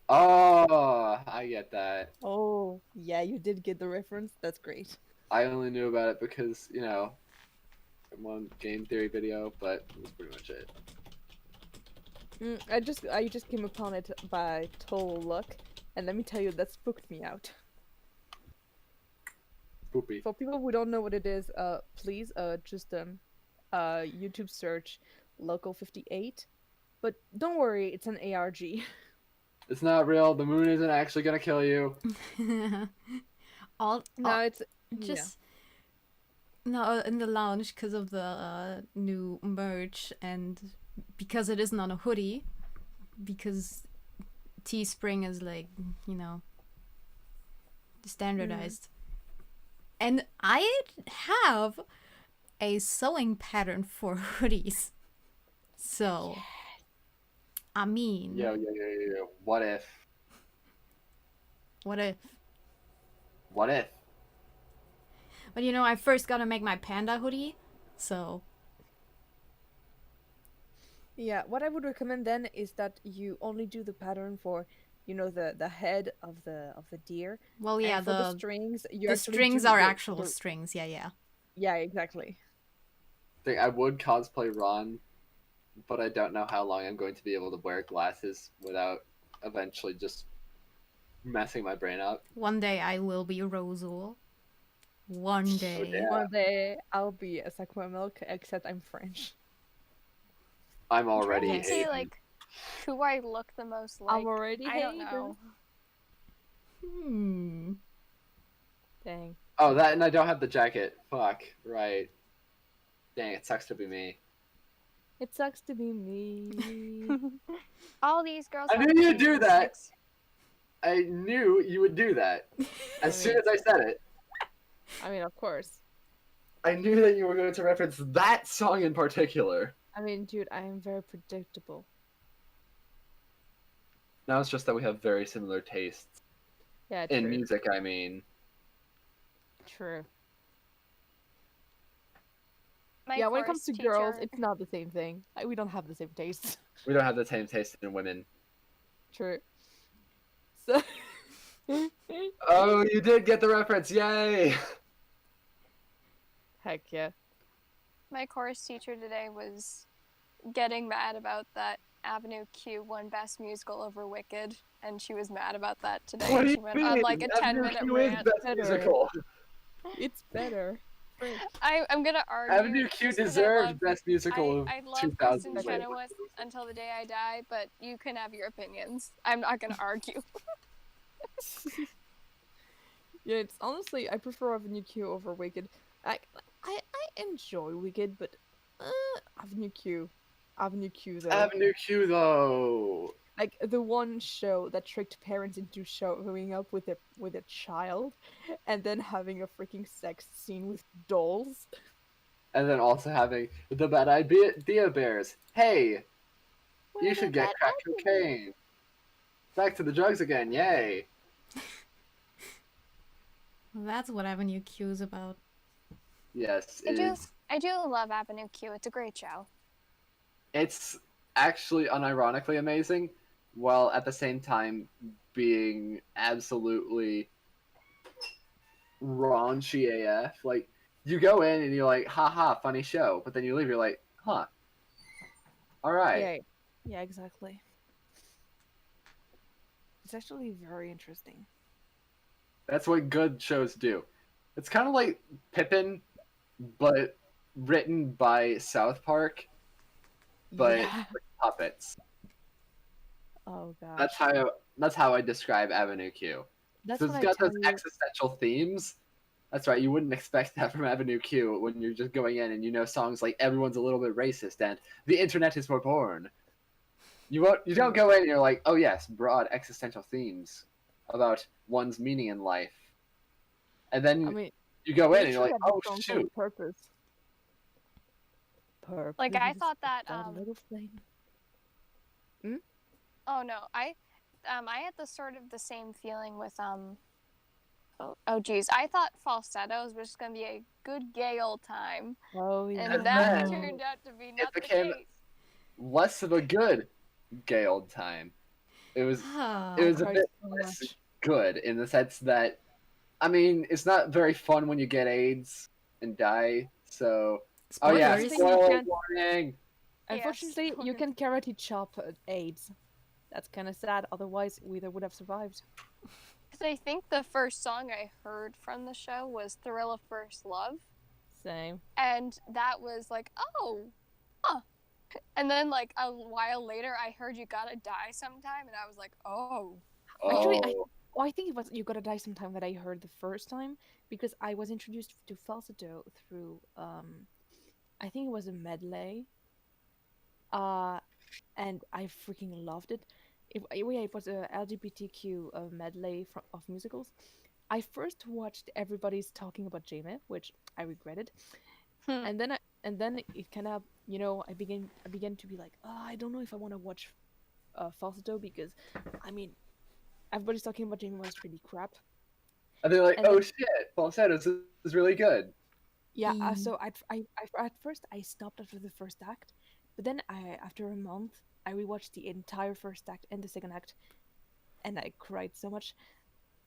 Oh, I get that. Oh, yeah, you did get the reference. That's great. I only knew about it because, one game theory video, but that's pretty much it. I just came upon it by total luck, and let me tell you, that spooked me out. Poopy. For people who don't know what it is, please just YouTube search Local 58. But don't worry, it's an ARG. It's not real. The moon isn't actually gonna kill you. It's just no in the lounge because of the new merch and because it isn't on a hoodie, because Teespring is like, standardized. And I have a sewing pattern for hoodies. So, I mean... Yo. What if? What if? What if? But I first gotta make my panda hoodie, so... Yeah, what I would recommend then is that you only do the pattern for, the head of the deer. Well, yeah, and for the strings, you the actually strings do are the- actual the- strings, yeah. Yeah, exactly. I would cosplay Ron, but I don't know how long I'm going to be able to wear glasses without eventually just messing my brain up. One day I will be Rosul. One day. damn. One day I'll be a Sakura Milk, except I'm French. I'm I'm already trying to see Hayden. who I look the most like. I'm already I don't Hayden. know. Dang. Oh, that, and I don't have the jacket. Fuck. Right. Dang, it sucks to be me. It sucks to be me. All these girls. I have knew you'd do pants. that. I knew you would do that. As soon as I said it. I mean, of course. I knew that you were going to reference that song in particular. I mean, dude, I am very predictable. Now it's just that we have very similar tastes. Yeah, In true. music, I mean. True. My Yeah, when it comes chorus to girls, teacher- it's not the same thing. We don't have the same tastes. We don't have the same taste in women. True. So. Oh, you did get the reference! Yay! Heck yeah. My chorus teacher today was getting mad about that Avenue Q won Best Musical over Wicked, and she was mad about that today. What do She you went mean? on like a Avenue 10-minute Q is rant. best Better. musical. It's better. I'm gonna argue. Avenue Q just 'cause deserved best musical I of love Kristen 2000. Chenoweth until the day I die, but you can have your opinions. I'm not gonna argue. Yeah, it's honestly, I prefer Avenue Q over Wicked. I enjoy Wicked, but Avenue Q though. Avenue Q though. Like the one show that tricked parents into showing up with a child, and then having a freaking sex scene with dolls. And then also having the bad idea bears. Hey, you should get crack cocaine. Back to the drugs again, yay. Well, that's what Avenue Q is about. Yes, I do love Avenue Q. It's a great show. it's actually unironically amazing, while at the same time being absolutely raunchy AF. Like, you go in and you're like, haha, funny show, but then you leave, you're like, huh. Alright. Yeah, exactly. It's actually very interesting. That's what good shows do. It's kind of like Pippin, but written by South Park, but Yeah. with puppets. Oh god. That's how I describe Avenue Q. That's So what it's I got tell those you. existential themes. That's right. You wouldn't expect that from Avenue Q when you're just going in and you know songs like "Everyone's a Little Bit Racist" and "The Internet Is Reborn." You don't go in and you're like, oh yes, broad existential themes about one's meaning in life, and then I mean, you go in and you're literally like, have oh the song for shoot, a purpose. Purple. Like, I thought that, little flame. oh no, I had the sort of the same feeling with, oh geez, I thought falsettos was just gonna be a good gay old time, Oh yeah. and that turned out to be not the became- case. Less of a good gay old time. It was Ah, it was a cried bit so less much. good in the sense that, I mean, it's not very fun when you get AIDS and die. So, oh yeah, spoilers. spoiler warning. Unfortunately, you spoiler. can karate chop AIDS. That's kind of sad. Otherwise, we would have survived. Because I think the first song I heard from the show was Thrill of First Love. Same. And that was like, oh, huh. And then, like, a while later, I heard You Gotta Die Sometime, and I was like, oh. Actually, Oh, I think it was You Gotta Die Sometime that I heard the first time because I was introduced to falsetto through I think it was a medley. And I freaking loved it. It was a LGBTQ medley of musicals. I first watched Everybody's Talking About Jamie, which I regretted, and then it kind of, I began to be like, oh, I don't know if I want to watch falsetto because, I mean, Everybody's Talking About Jamie was really crap. and they're like, And oh then- shit, falsettos is really good. Yeah, Mm. so at first I stopped after the first act, but then after a month I rewatched the entire first act and the second act, and I cried so much.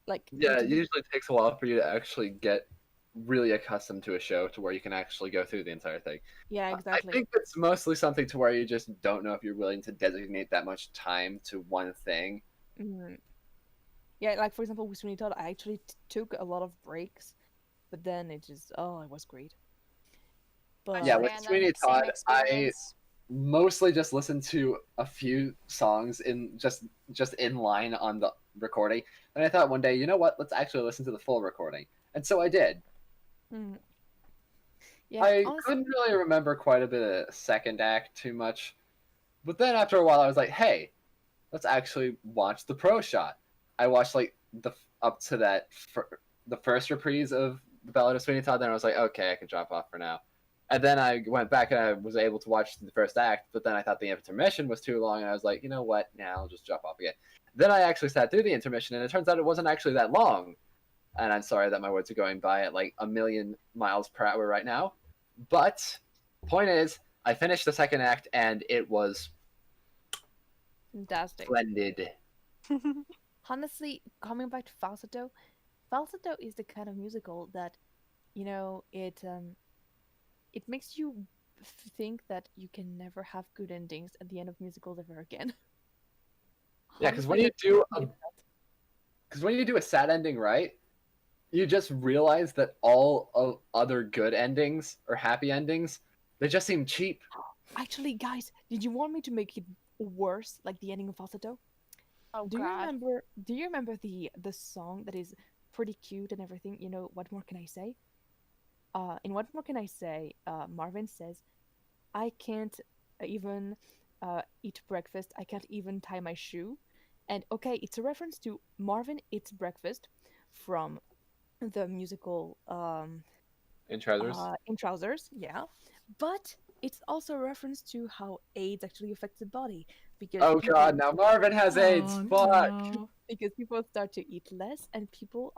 Like Yeah, it literally- usually takes a while for you to actually get really accustomed to a show to where you can actually go through the entire thing. yeah, exactly. I think it's mostly something to where you just don't know if you're willing to designate that much time to one thing. Mhm. Yeah, like for example with Sweeney Todd, I actually took a lot of breaks, but then it was great. But Yeah, with Random, Sweeney same Todd, experience. Mostly just listened to a few songs in just in line on the recording, and I thought one day, you know what, let's actually listen to the full recording, and so I did. mhm. Yeah, I honestly, couldn't really remember quite a bit of second act too much, but then after a while I was like, hey, let's actually watch the pro shot. I watched like up to that the first reprise of the Ballad of Sweeney Todd, then I was like, okay, I can drop off for now. And then I went back and I was able to watch the first act, but then I thought the intermission was too long, and I was like, you know what, now I'll just drop off again. Then I actually sat through the intermission, and it turns out it wasn't actually that long. And I'm sorry that my words are going by at like 1,000,000 miles per hour right now. But point is, I finished the second act, and it was fantastic. splendid. Honestly, coming back to falsetto is the kind of musical that, it makes you think that you can never have good endings at the end of musicals ever again. Yeah, because when you do a sad ending right, you just realize that all of other good endings or happy endings, they just seem cheap. Actually, guys, did you want me to make it worse, like the ending of falsetto? Oh Do god. you remember the song that is pretty cute and everything? What more can I say? In What More Can I Say, Marvin says, I can't even eat breakfast. I can't even tie my shoe. And okay, it's a reference to Marvin Eats Breakfast from the musical In Trousers? In Trousers, yeah. But it's also a reference to how AIDS actually affects the body. Because Oh god, now Marvin has AIDS. Oh, Fuck. no. because people start to eat less and people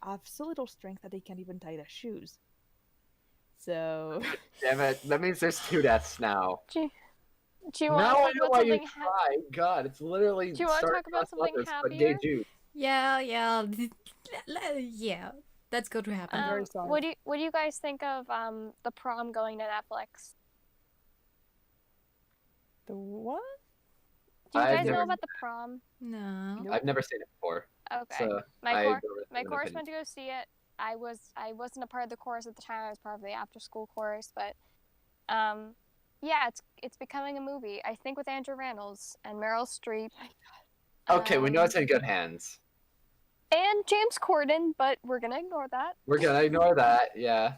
have so little strength that they can't even tie their shoes. So Damn it. That means there's 2 deaths now. Do you want to Now talk I know about why you something tried. God, it's literally Do you wanna Star talk about something Cross but gay happier? Jews. Yeah. Yeah. That's going to happen. I'm very sorry. What do you guys think of the prom going to Netflix? the what? Do you I've guys know never- about the prom? No. Nope. I've never seen it before. Okay. So my I cor- don't really my have an chorus opinion. went to go see it. I wasn't a part of the chorus at the time. I was part of the after school chorus, but yeah, it's becoming a movie. I think with Andrew Rannells and Meryl Streep. Okay, we know it's in good hands. And James Corden, but we're gonna ignore that. We're gonna ignore that, yeah.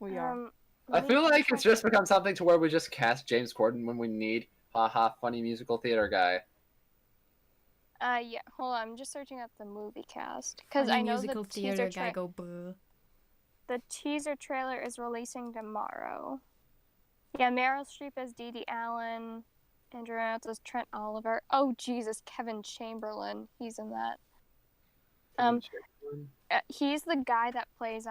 We are. I let me feel like check. it's just become something to where we just cast James Corden when we need haha funny musical theater guy. Yeah, hold on. I'm just searching up the movie cast because Funny I know musical the theater teaser guy go buh. the teaser trailer is releasing tomorrow. Yeah, Meryl Streep as Dee Dee Allen. Andrew Reynolds as Trent Oliver. Oh Jesus, Kevin Chamberlain. He's in that. He's the guy that plays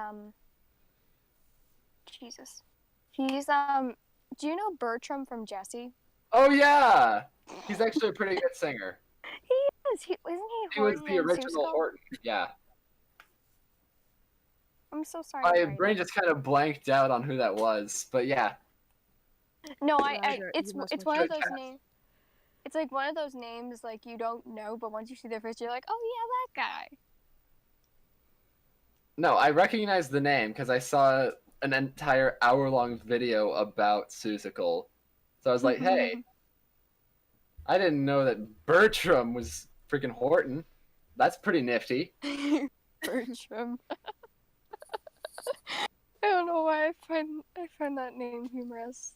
Jesus. He's Do you know Bertram from Jessie? Oh yeah, he's actually a pretty good singer. He is. Isn't he He was Horton the in original Seussical? Horton. Yeah. I'm so sorry. My Ryder. brain just kind of blanked out on who that was, but yeah. No, Ryder, it's you must it's watch one of it. those names. It's like one of those names like you don't know, but once you see their face, you're like, oh yeah, that guy. No, I recognize the name because I saw an entire hour-long video about Seussical. So I was like, hey, I didn't know that Bertram was freaking Horton. That's pretty nifty. Bertram. I don't know why I find that name humorous.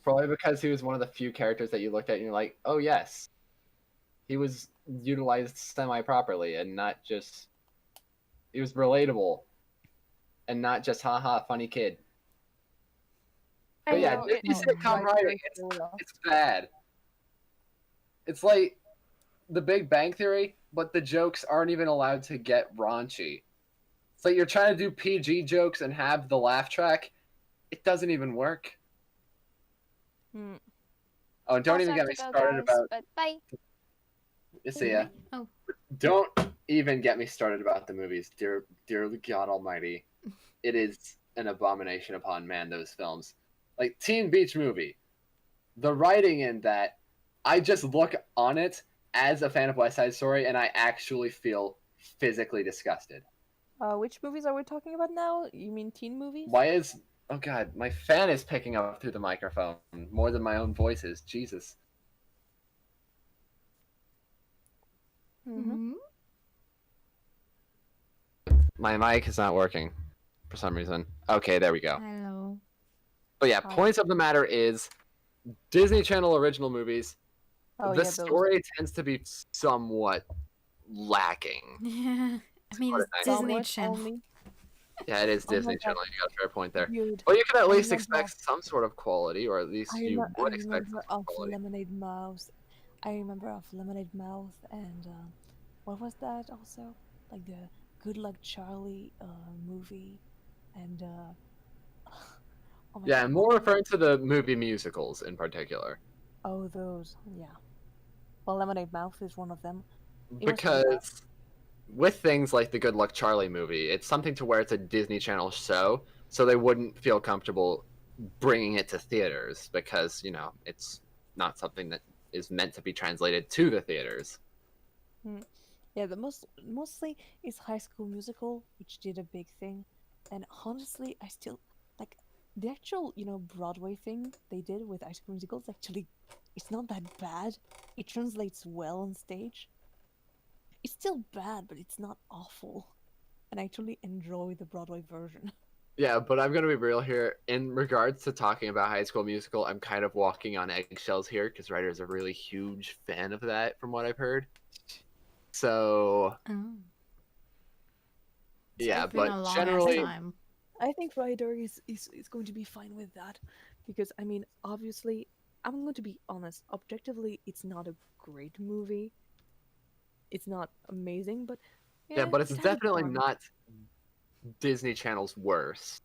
Probably because he was one of the few characters that you looked at and you're like, oh yes. He was utilized semi-properly and not just... He was relatable. And not just, haha, funny kid. But yeah, Disney sitcom writing, it's bad. It's like The Big Bang Theory, but the jokes aren't even allowed to get raunchy. It's like you're trying to do PG jokes and have the laugh track. It doesn't even work. Oh, and don't even get me started about... But bye. See ya. Oh. Don't even get me started about the movies. Dear God Almighty. It is an abomination upon man, those films. Like Teen Beach Movie. The writing in that, I just look on it as a fan of West Side Story and I actually feel physically disgusted. Which movies are we talking about now? You mean teen movies? Why is... Oh god, my fan is picking up through the microphone more than my own voice is. Jesus. Mm-hmm. My mic is not working for some reason. Okay, there we go. Hello. But yeah, Hi. points of the matter is Disney Channel original movies, Oh, the yeah, those. story tends to be somewhat lacking. Yeah. I mean, it's Somewhat Disney Somewhat Channel. only. Yeah, it is Oh my Disney God. Channel. You got a fair point there. Dude, Well, you can at I least remember- expect some sort of quality, or at least you would expect some remember sort of of quality. Lemonade Mouth. I remember of Lemonade Mouth and what was that also? Like the Good Luck Charlie movie and oh my Yeah, God. I'm more referring to the movie musicals in particular. Oh, those, yeah. Well, Lemonade Mouth is one of them. It was pretty bad. Because with things like the Good Luck Charlie movie, it's something to where it's a Disney Channel show, so they wouldn't feel comfortable bringing it to theaters because, you know, it's not something that is meant to be translated to the theaters. Yeah, the mostly is High School Musical, which did a big thing, and honestly, I still like the actual, Broadway thing they did with High School Musical. It's not that bad. It translates well on stage. It's still bad, but it's not awful, and I actually enjoy the Broadway version. Yeah, but I'm gonna be real here. In regards to talking about High School Musical, I'm kind of walking on eggshells here because Ryder's a really huge fan of that, from what I've heard. So Oh. yeah, It's been a but long-ass generally, time. I think Ryder is going to be fine with that, because I mean, obviously, I'm going to be honest. Objectively, it's not a great movie. It's not amazing, but yeah, but it's it has definitely charm. not Disney Channel's worst.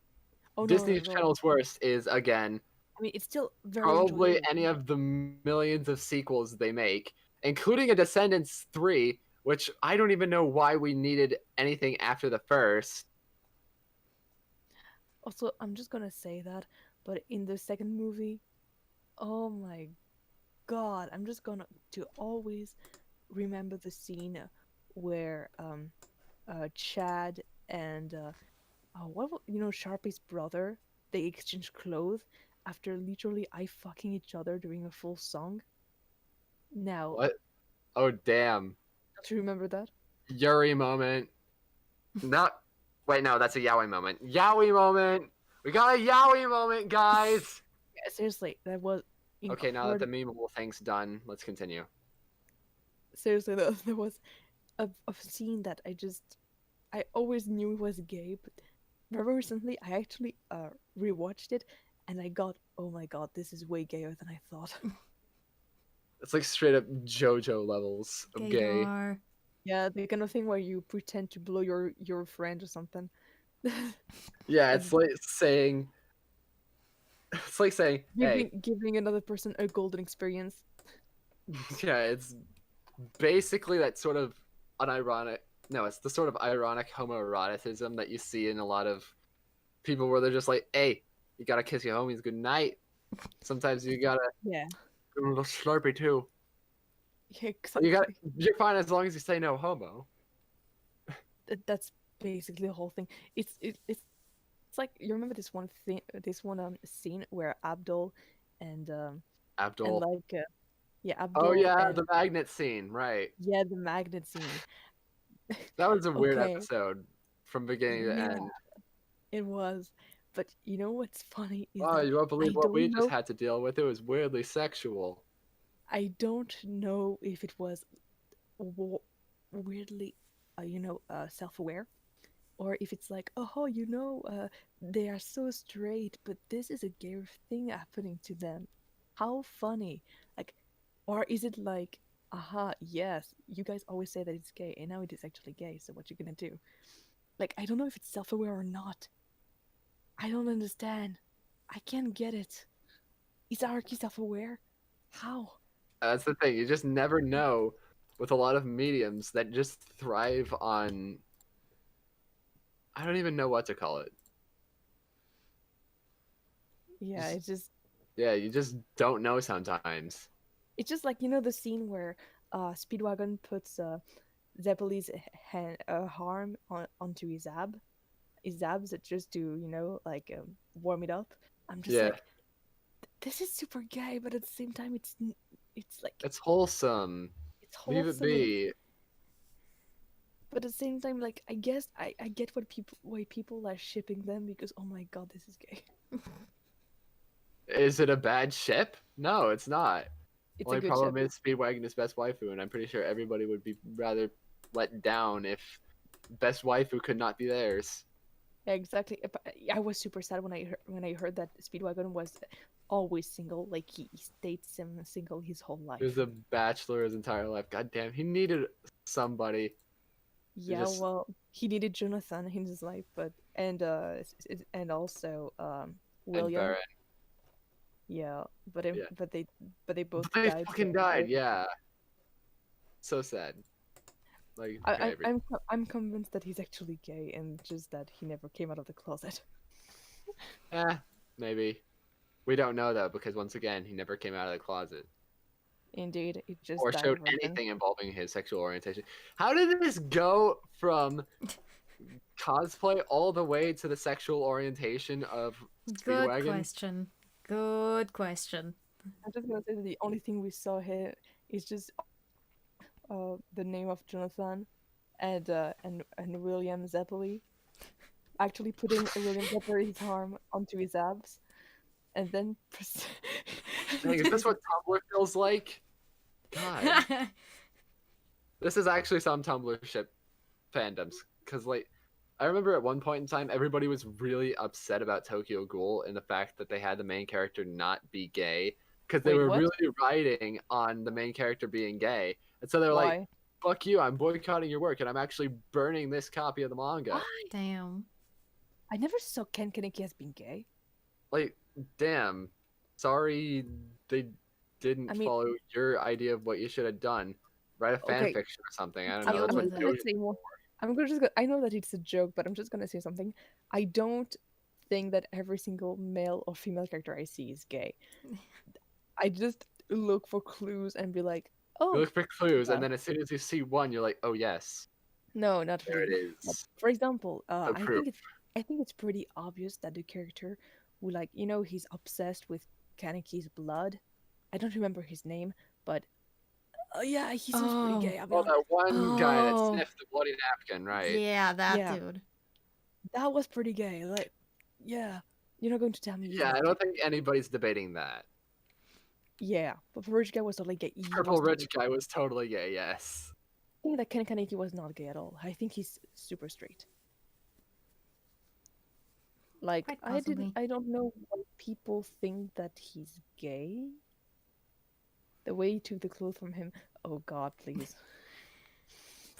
Oh, no, Disney not at all. Channel's worst is, again, I mean, it's still very probably enjoyable. any of the millions of sequels they make, including a Descendants 3, which I don't even know why we needed anything after the first. Also, I'm just gonna say that, but in the second movie, oh my God, I'm just gonna to always remember the scene where Chad and Sharpie's brother, they exchange clothes after literally eye fucking each other during a full song. Now, What? Oh, damn. don't you remember that? Yuri moment. Not. Wait, no, that's a Yowie moment. Yowie moment! We got a Yowie moment, guys! Yeah, seriously, that was Okay, now that the incredible. memeable thing's done, let's continue. Seriously, there was a scene that I always knew was gay, but very recently I actually rewatched it, and I got, oh my god, this is way gayer than I thought. It's like straight up JoJo levels of gay. Gaydar. Yeah, the kind of thing where you pretend to blow your friend or something. Yeah, And it's like saying, hey, giving another person a golden experience. yeah, it's basically that sort of unironic. No, it's the sort of ironic homoeroticism that you see in a lot of people where they're just like, hey, you gotta kiss your homies goodnight. Sometimes you gotta Yeah, give 'em a little slurpee too. yeah, You're fine as long as you say no homo. That's basically the whole thing. It's like you remember this one thing, scene where Abdul and Abdul. like yeah, Oh Abdul yeah, and the magnet scene, right. yeah, the magnet scene. That was a weird Okay, episode from beginning to yeah, end. it was. But you know what's funny is Oh, that you won't believe I what we don't just know. had to deal with. It was weirdly sexual. I don't know if it was weirdly, self-aware, or if it's like, oh, they are so straight, but this is a gay thing happening to them. How funny! Like, or is it like, aha, yes, you guys always say that it's gay, and now it is actually gay. So what you gonna do? Like, I don't know if it's self-aware or not. I don't understand. I can't get it. Is Araki self-aware? How? That's the thing. You just never know with a lot of mediums that just thrive on. I don't even know what to call it. Yeah, Yeah, you just don't know sometimes. it's just like the scene where Speedwagon puts Zeppeli's arm onto his abs just to warm it up. I'm just Yeah, like, this is super gay, but at the same time, it's like it's wholesome. it's Leave it wholesome, be. but at the same time, like I guess I get why people are shipping them because oh my god, this is gay. Is it a bad ship? No, it's not. It's Only a good problem ship. is Speedwagon is best waifu, and I'm pretty sure everybody would be rather let down if best waifu could not be theirs. Yeah, exactly. I was super sad when I heard that Speedwagon was always single. Like he stayed single his whole He was life. a bachelor his entire life. God damn, he needed somebody. Yeah, just- well, he needed Jonathan in his life, but and also And William. Baron. Yeah, Yeah. but they both They died. fucking died, yeah. So sad. Like, okay, I'm convinced that he's actually gay and just that he never came out of the closet. maybe. We don't know though, because once again, he never came out of the closet Indeed, he just or died showed a virgin. anything involving his sexual orientation. How did this go from cosplay all the way to the sexual orientation of Good Speedwagon? question. Good question. I'm just gonna say that the only thing we saw here is just the name of Jonathan and William Zeppeli actually putting William Zeppeli's arm onto his abs and then Dang, is this what Tumblr feels like? God, this is actually some Tumblr ship fandoms. Because, like, I remember at one point in time, everybody was really upset about Tokyo Ghoul and the fact that they had the main character not be gay. Because they Wait, were what? really riding on the main character being gay. And so they were like, Why? fuck you, I'm boycotting your work, and I'm actually burning this copy of the manga. Why? Damn. I never saw Ken Kaneki as being gay. Like, damn. Sorry they didn't I mean- follow your idea of what you should have done. Write a fan Okay. fiction or something. I don't Deal know. That's what with it. Joe Say more. I know that it's a joke, but I'm just gonna say something. I don't think that every single male or female character I see is gay. I just look for clues and be like, oh, You look for clues, yeah. and then as soon as you see one, you're like, oh yes, no, not there it really. is. For example, The proof. I think it's pretty obvious that the character who he's obsessed with Kaneki's blood. I don't remember his name, but yeah, he seems Oh. pretty gay. I'll be Well, honest. that one guy that Oh. sniffed the bloody napkin, right? Yeah, that Yeah. dude. That was pretty gay. Like, yeah, you're not going to tell me. he's Yeah, not I gay. don't think anybody's debating that. Yeah, but the rich guy was totally gay. He Purple was rich totally- guy was totally gay, yes. I think that Ken Kaneki was not gay at all. I think he's super straight. Like Quite possibly. I don't know why people think that he's gay. The way he took the clothes from him. Oh God, please.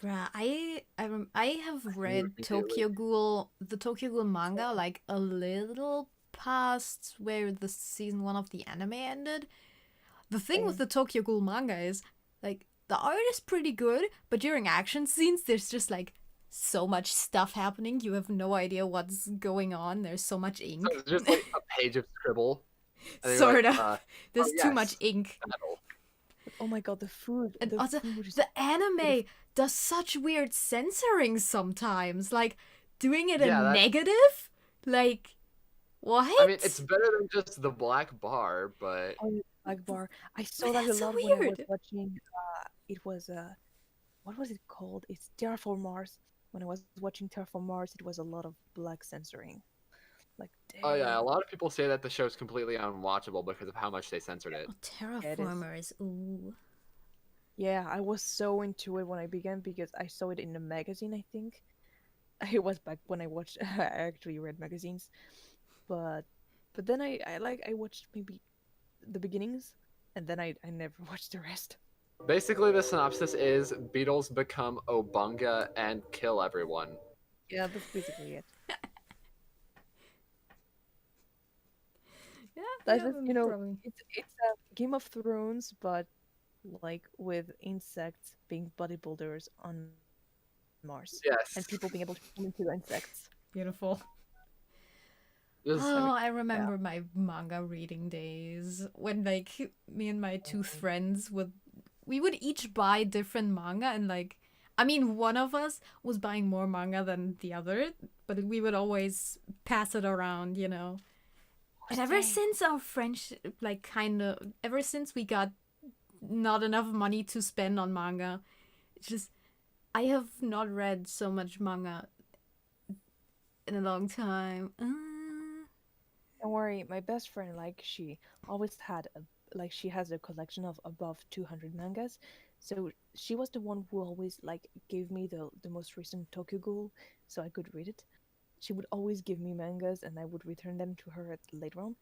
Bruh, I have read immediately. The Tokyo Ghoul manga like a little past where the season 1 of the anime ended. The thing with Same. the Tokyo Ghoul manga is like the art is pretty good, but during action scenes there's just like so much stuff happening. You have no idea what's going on. There's so much So ink. it's just like a page of scribble. And you're Sort like, of. oh There's too much yes, ink. battle. But oh my God, the food. And The also, food is the anime does such weird censoring sometimes. Like, doing it in Yeah, that. negative? Like, what? I mean, it's better than just the black bar, but oh, yeah, black bar. I saw But that a that's so lot when I was weird. watching. It was what was it called? It's Terraform Mars. When I was watching Terraform Mars, it was a lot of black censoring. Like, oh yeah, a dang. lot of people say that the show's completely unwatchable because of how much they censored it. Oh, Yeah, it is. Terraformers. Ooh. Yeah, I was so into it when I began because I saw it in a magazine, I think. It was back when I watched I actually read magazines. But then I watched maybe the beginnings and then I never watched the rest. Basically, the synopsis is Beatles become Obunga and kill everyone. Yeah, that's basically it. Yeah, That's yeah, just, you know, probably. it's a Game of Thrones, but like with insects being bodybuilders on Mars and Yes. people being able to turn into insects. Beautiful. Just, Oh, I Yeah. remember my manga reading days when like me and my two friends we would each buy different manga and like I mean one of us was buying more manga than the other, but we would always pass it around, you know. And ever Same. since our friendship like kind of ever since we got not enough money to spend on manga, it's just I have not read so much manga in a long time. Don't worry, my best friend, like, she always had like, she has a collection of above 200 mangas. So she was the one who always, like, gave me the most recent Tokyo Ghoul so I could read it. She would always give me mangas and I would return them to her later on.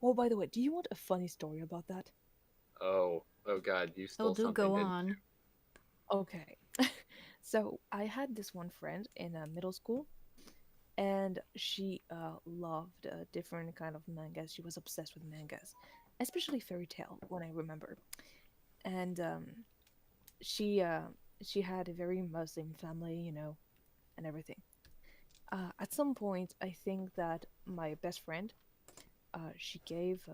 Oh, by the way, do you want a funny story about that? oh god, you Oh, stole do something, go didn't on. Okay. So I had this one friend in middle school, and she loved different kind of mangas. She was obsessed with mangas, especially fairy tale. When I remember, and she uh, she had a very Muslim family, you know, and everything. At some point, I think that my best friend, she gave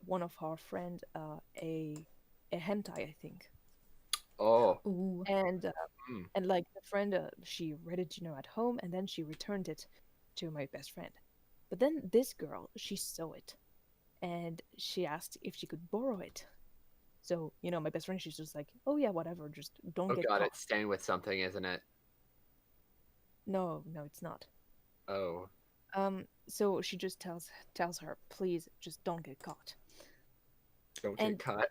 one of her friend a hentai, I think, you? Oh. Ooh. and Hmm. like the friend, she read it, you know, at home, and then she returned it to my best friend. But then this girl, she saw it, and she asked if she could borrow it. So, you know, my best friend, she's just like, oh yeah, whatever, just don't Oh get god, caught. it's stained with something, isn't it? No, no, it's not. Oh. So she just tells her, please, just don't get caught. Don't get And caught.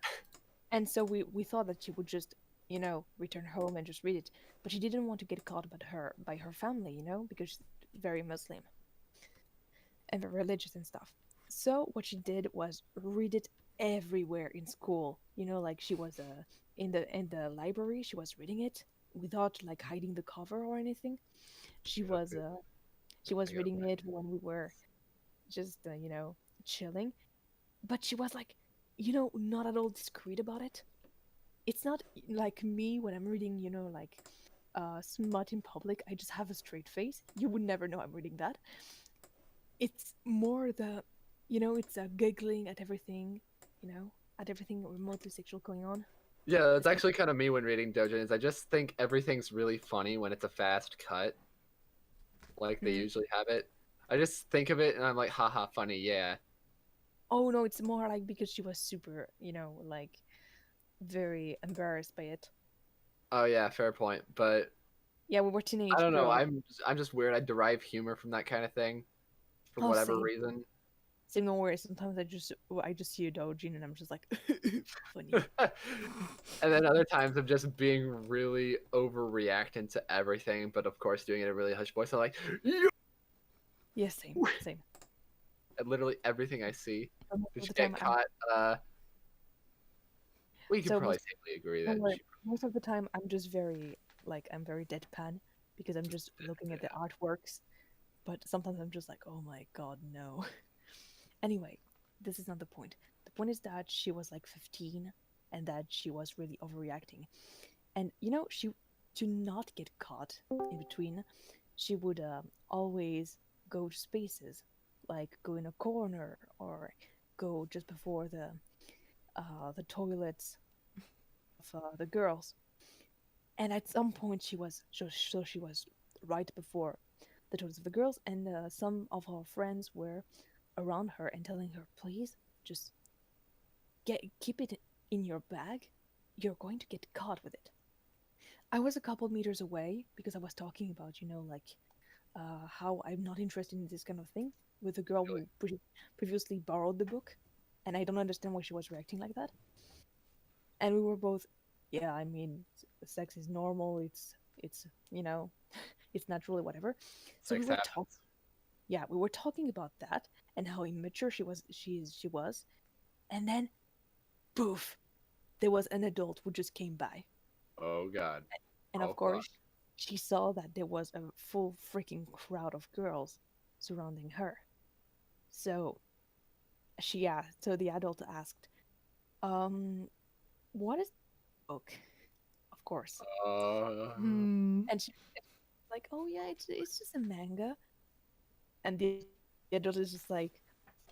so we thought that she would just, you know, return home and just read it, but she didn't want to get caught by her family, you know, because she's very Muslim and very religious and stuff. So what she did was read it everywhere in school. You know, like she was in the library, she was reading it without like hiding the cover or anything. She was uh she was I gotta reading it when we were just you know, chilling, but she was like, you know, not at all discreet about it. It's not like me when I'm reading, you know, like smut in public. I just have a straight face. You would never know I'm reading that. It's more the, you know, it's giggling at everything, you know, at everything remotely sexual going on. Yeah, that's actually kind of me when reading doujins. I just think everything's really funny when it's a fast cut, like they Mhm. usually have it. I just think of it and I'm like, haha, funny, yeah. Oh no, it's more like because she was super, you know, like very embarrassed by it. Oh yeah, fair point. But Yeah, we were I teenage don't know. girls. I'm just weird. I derive humor from that kind of thing for Oh, whatever same. reason. Same, no worries. Sometimes I just see a doujin and I'm just like, funny. And then other times I'm just being really overreacting to everything, but of course doing it in a really hushed voice. I'm like, "Yeah!" Yes, same, same. And literally everything I see. So most Did of she the time, get caught? We could so probably most, safely agree don't that worry, she. most of the time I'm just very I'm very deadpan because I'm just looking at the artworks. But sometimes I'm just like, oh my god, no. Anyway, this is not the point. The point is that she was like 15 and that she was really overreacting. And she to not get caught in between, she would always go to spaces, like go in a corner or go just before the toilets of the girls. And at some point, she was right before the toilets of the girls, and some of her friends were around her and telling her, "Please, just keep it in your bag. You're going to get caught with it." I was a couple meters away because I was talking about, how I'm not interested in this kind of thing with a girl Really? who previously borrowed the book, and I don't understand why she was reacting like that. And we were both, yeah, I mean, sex is normal. It's it's naturally whatever. So we Sex were happens. talking, yeah, we were talking about that and how immature she was, and then poof, there was an adult who just came by, Oh god. and Oh of fuck. course, she saw that there was a full freaking crowd of girls surrounding her. So so the adult asked, um, what is the book? Of course, Hmm. and she like, oh yeah, it's just a manga, and the adult is just like,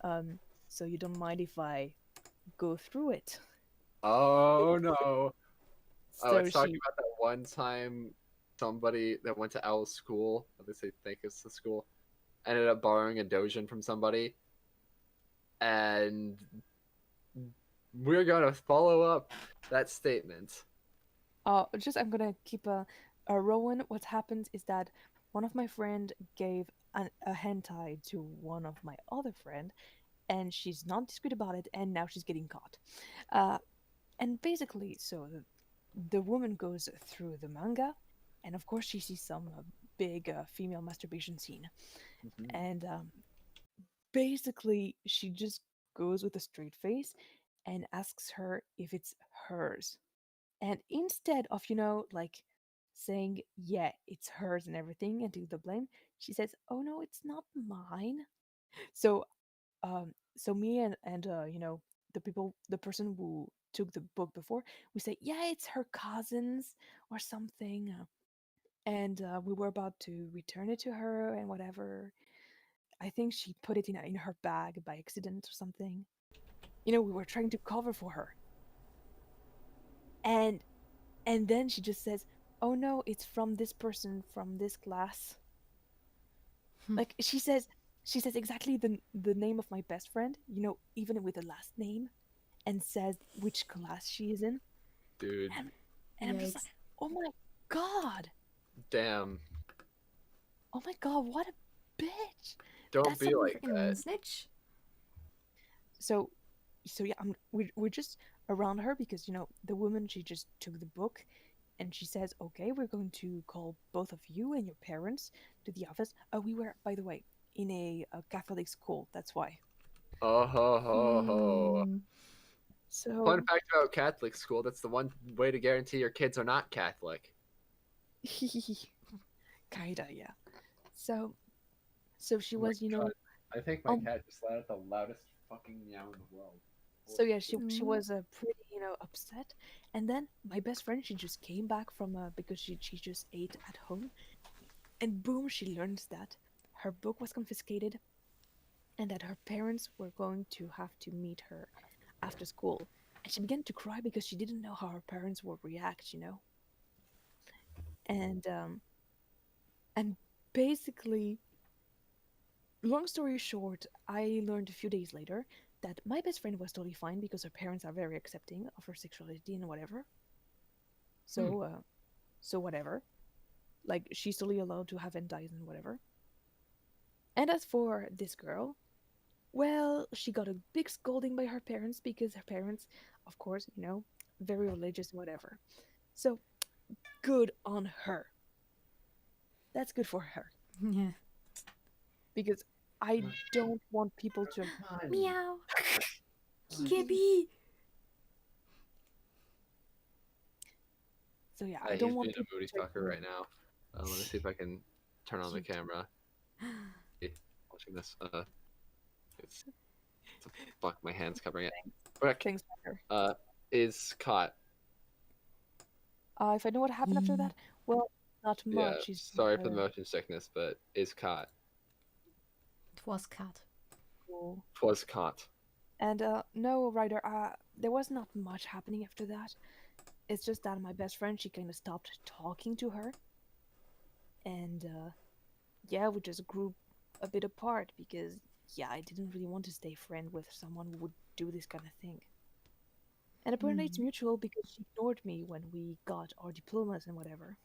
um, so you don't mind if I go through it? Oh no. Oh, So it's talking she, about that one time somebody that went to Owl's school, at least they think it's the school, ended up borrowing a dojin from somebody, and we're gonna follow up that statement. just I'm gonna keep a Rowan. What happens is that one of my friend gave a hentai to one of my other friend, and she's not discreet about it, and now she's getting caught. Uh, and basically, so the woman goes through the manga, and of course she sees some big female masturbation scene, Mhm. and basically she just goes with a straight face and asks her if it's hers. And instead of, saying, yeah, it's hers and everything and take the blame, she says, oh no, it's not mine. So, so me and the person who took the book before, we say, yeah, it's her cousin's or something. And we were about to return it to her and whatever. I think she put it in her bag by accident or something. We were trying to cover for her. And then she just says, "Oh no, it's from this person from this class." Like she says exactly the name of my best friend, even with the last name, and says which class she is in. Dude, And I'm just like, Yikes. "Oh my god. damn. Oh my god, what a bitch." Don't That's be some like Freaking that. snitch. so yeah, we're just around her because the woman, she just took the book and she says, okay, we're going to call both of you and your parents to the office. We were, by the way, in a Catholic school, that's why. Oh ho ho ho. Hmm. Fun So fact about Catholic school, that's the one way to guarantee your kids are not Catholic. kinda, yeah. So she Oh my was, god. I think my um cat just let out the loudest fucking meow in the world. so Holy yeah, shit. she Mm. was pretty, upset. And then my best friend, she just came back from because she just ate at home, and boom, she learns that her book was confiscated and that her parents were going to have to meet her after school. And she began to cry because she didn't know how her parents would react. And and basically, long story short, I learned a few days later that my best friend was totally fine because her parents are very accepting of her sexuality and whatever. Hmm. So whatever. Like, she's totally allowed to have hentais and whatever. And as for this girl, well, she got a big scolding by her parents because her parents, of course, very religious, whatever. So good on her. That's good for her. Yeah. because I don't want people to. Meow. Gibby. So yeah, Hey, I don't he's want being a people moody to. fucker right now. Let me see if I can turn on the camera. Hey, watching this. It's fuck. My hand's covering it. Rick, Things better. is caught. If I know what happened after that, well, not Yeah, much. He's sorry for the motion sickness, but is caught. It was cut. cool. Was caught. And no, Ryder. There was not much happening after that. It's just that my best friend, she kind of stopped talking to her, and yeah, we just grew a bit apart because yeah, I didn't really want to stay friend with someone who would do this kind of thing. And apparently it's mutual because she ignored me when we got our diplomas and whatever.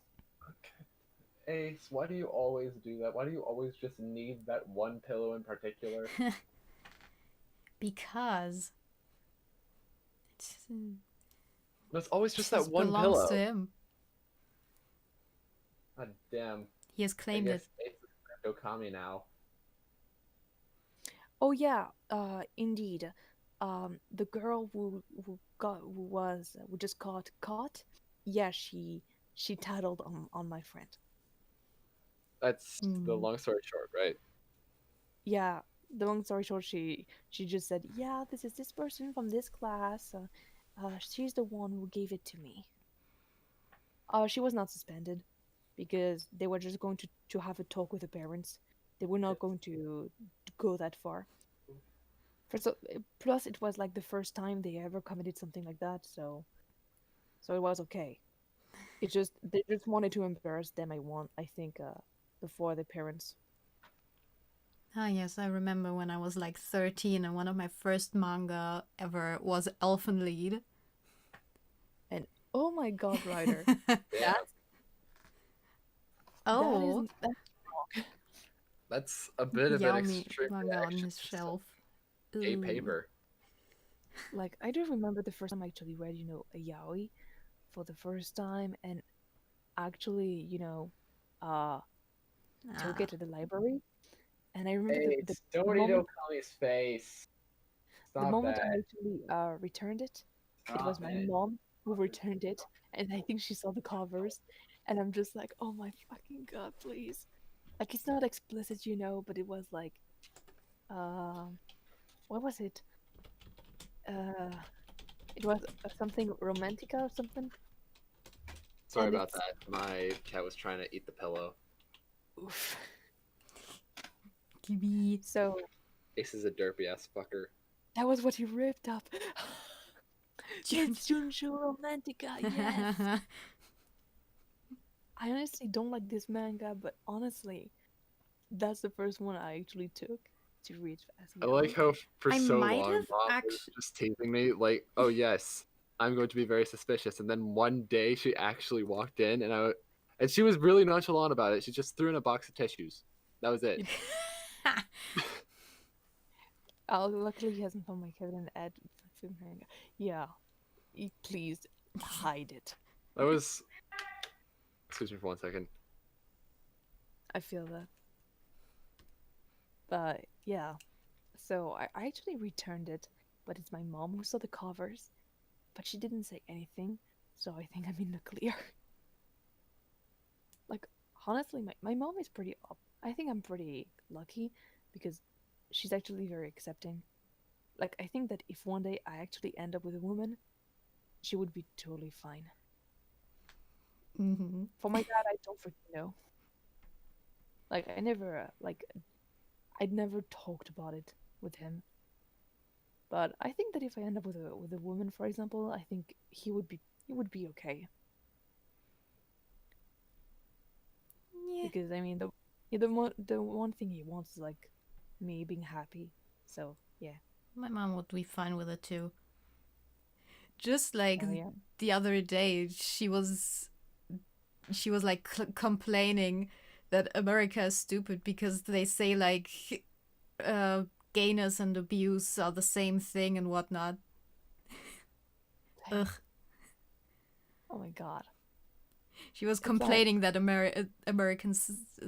Okay. Ace, why do you always do that? Why do you always just need that one pillow in particular? Because It's always just it that one belongs pillow. to him. God damn. He has I claimed guess it. Ace is Okami now. Oh yeah, indeed. The girl who just got caught, yeah, she tattled on my friend. That's the long story short, right? Yeah, the long story short, she just said, yeah, this is this person from this class. She's the one who gave it to me. She was not suspended because they were just going to have a talk with the parents. They were not going to go that far. Plus, it was like the first time they ever committed something like that, so it was okay. It just they just wanted to embarrass them. I think before the parents. Ah, yes, I remember when I was like 13 and one of my first manga ever was Elfen Lied. And oh my god, Ryder. Yeah. Oh, That's a bit of an Yaomi extreme manga on reaction his to shelf. gay Ooh. paper. Like I do remember the first time I actually read, a yaoi for the first time, and actually, took it to the library. And I remember the Don't eat moment Okami's face. the Stop moment that. I actually returned it. It was Stop my it. mom who returned it, and I think she saw the covers, and I'm just like, oh my fucking god, please! Like it's not explicit, but it was like, what was it? It was something romantica or something. Sorry And about that. My cat was trying to eat the pillow. Oof. Gibby. So Ace is a derpy ass fucker. that was what he ripped up. It's Junsho Romantica, yes. I honestly don't like this manga, but honestly, that's the first one I actually took to read as I like how for I so might long have Mom was just teasing me, like, oh yes, I'm going to be very suspicious. And then one day she actually walked in and she was really nonchalant about it. She just threw in a box of tissues. That was it. Luckily he hasn't found my Kevin and Ed manga. Yeah, please hide it. That was. Excuse me for 1 second. I feel that. But yeah, so I actually returned it, but it's my mom who saw the covers, but she didn't say anything, so I think I'm in the clear. Like, honestly, my mom is pretty up. I think I'm pretty lucky because she's actually very accepting. Like, I think that if one day I actually end up with a woman, she would be totally fine. Mm-hmm. For my dad, I don't freaking know. Like, I'd never talked about it with him. But I think that if I end up with a woman, for example, I think he would be okay. Yeah. Because I mean, the one thing he wants is like me being happy. So yeah. My mom would be fine with it too. Just like Yeah. the other day, she was like complaining that America is stupid because they say like gayness and abuse are the same thing and whatnot. Ugh. Oh my god. She was It's complaining that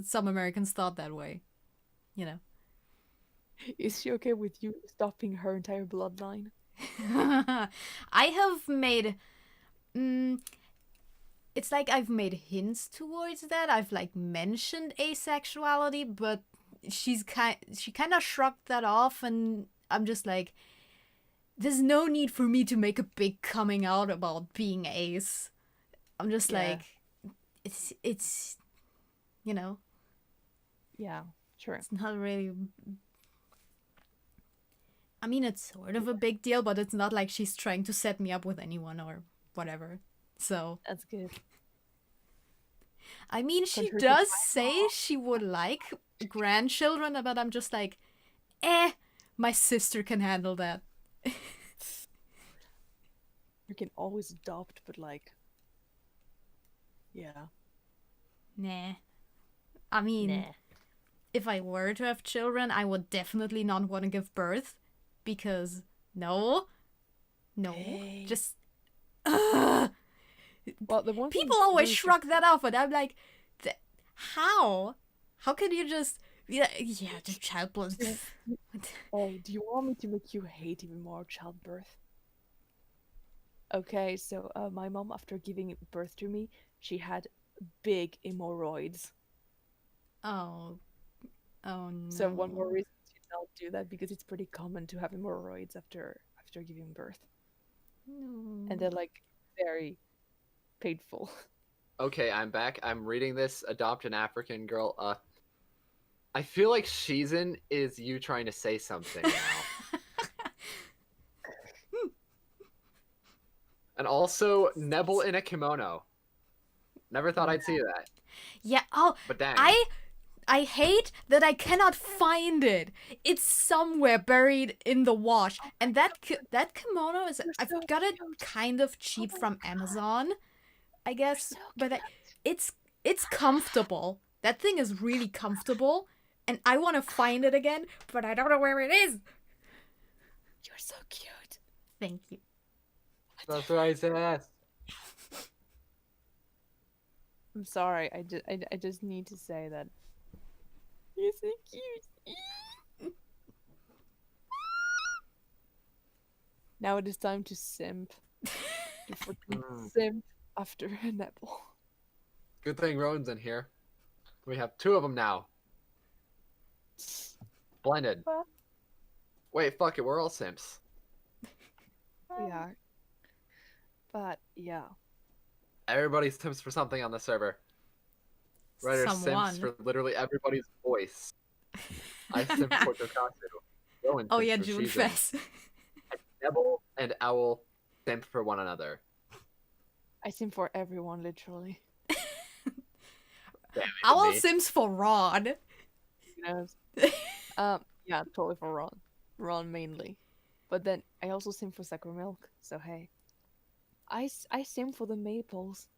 some Americans thought that way. Is she okay with you stopping her entire bloodline? I have made. It's like I've made hints towards that. I've like mentioned asexuality, but she kind of shrugged that off, and I'm just like, there's no need for me to make a big coming out about being ace. I'm just like, it's you know, Yeah, sure. it's not really. I mean, it's sort of a big deal, but it's not like she's trying to set me up with anyone or whatever. So That's good. I mean, she Contrary to does my say she would like grandchildren, but I'm just like, my sister can handle that. You can always adopt, but like, yeah. Nah. I mean, if I were to have children, I would definitely not want to give birth because no, Hey. just. Well, the one thing People you can always do is shrug that off, and I'm like, how? How can you just? Yeah, the childbirth. Hey, do you want me to make you hate even more childbirth? Okay, so my mom, after giving birth to me, she had big hemorrhoids. Oh no. So one more reason to not do that, because it's pretty common to have hemorrhoids after giving birth, and they're like very painful. Okay, I'm back. I'm reading this. Adopt an African girl. I feel like Shizen is you trying to say something now. And also Nebel in a kimono. Never thought I'd see that. Yeah. Oh, But dang. I hate that I cannot find it. It's somewhere buried in the wash, and that kimono is I've got it kind of cheap from Amazon, I guess, but it's comfortable. That thing is really comfortable, and I want to find it again, but I don't know where it is. You're so cute. Thank you. That's what I said. I'm sorry. I just need to say that. You're so cute. Now it is time to simp. To freaking simp after Nebel. Good thing Rowan's in here. We have two of them now. Blended. What? Wait, fuck it. We're all simps. We are. But yeah. Everybody simps for something on the server. Writer simps for literally everybody's voice. I simp for Tokasu. Rowan Oh simps yeah, for June Shizen. Fest. And Nebel and Owl simp for one another. I simp for everyone, literally. Damn, Owl me. sims for Ron. Who knows? Yeah, totally for Ron. Ron mainly. But then I also sim for Sakura Milk, so hey. I sim for the maples.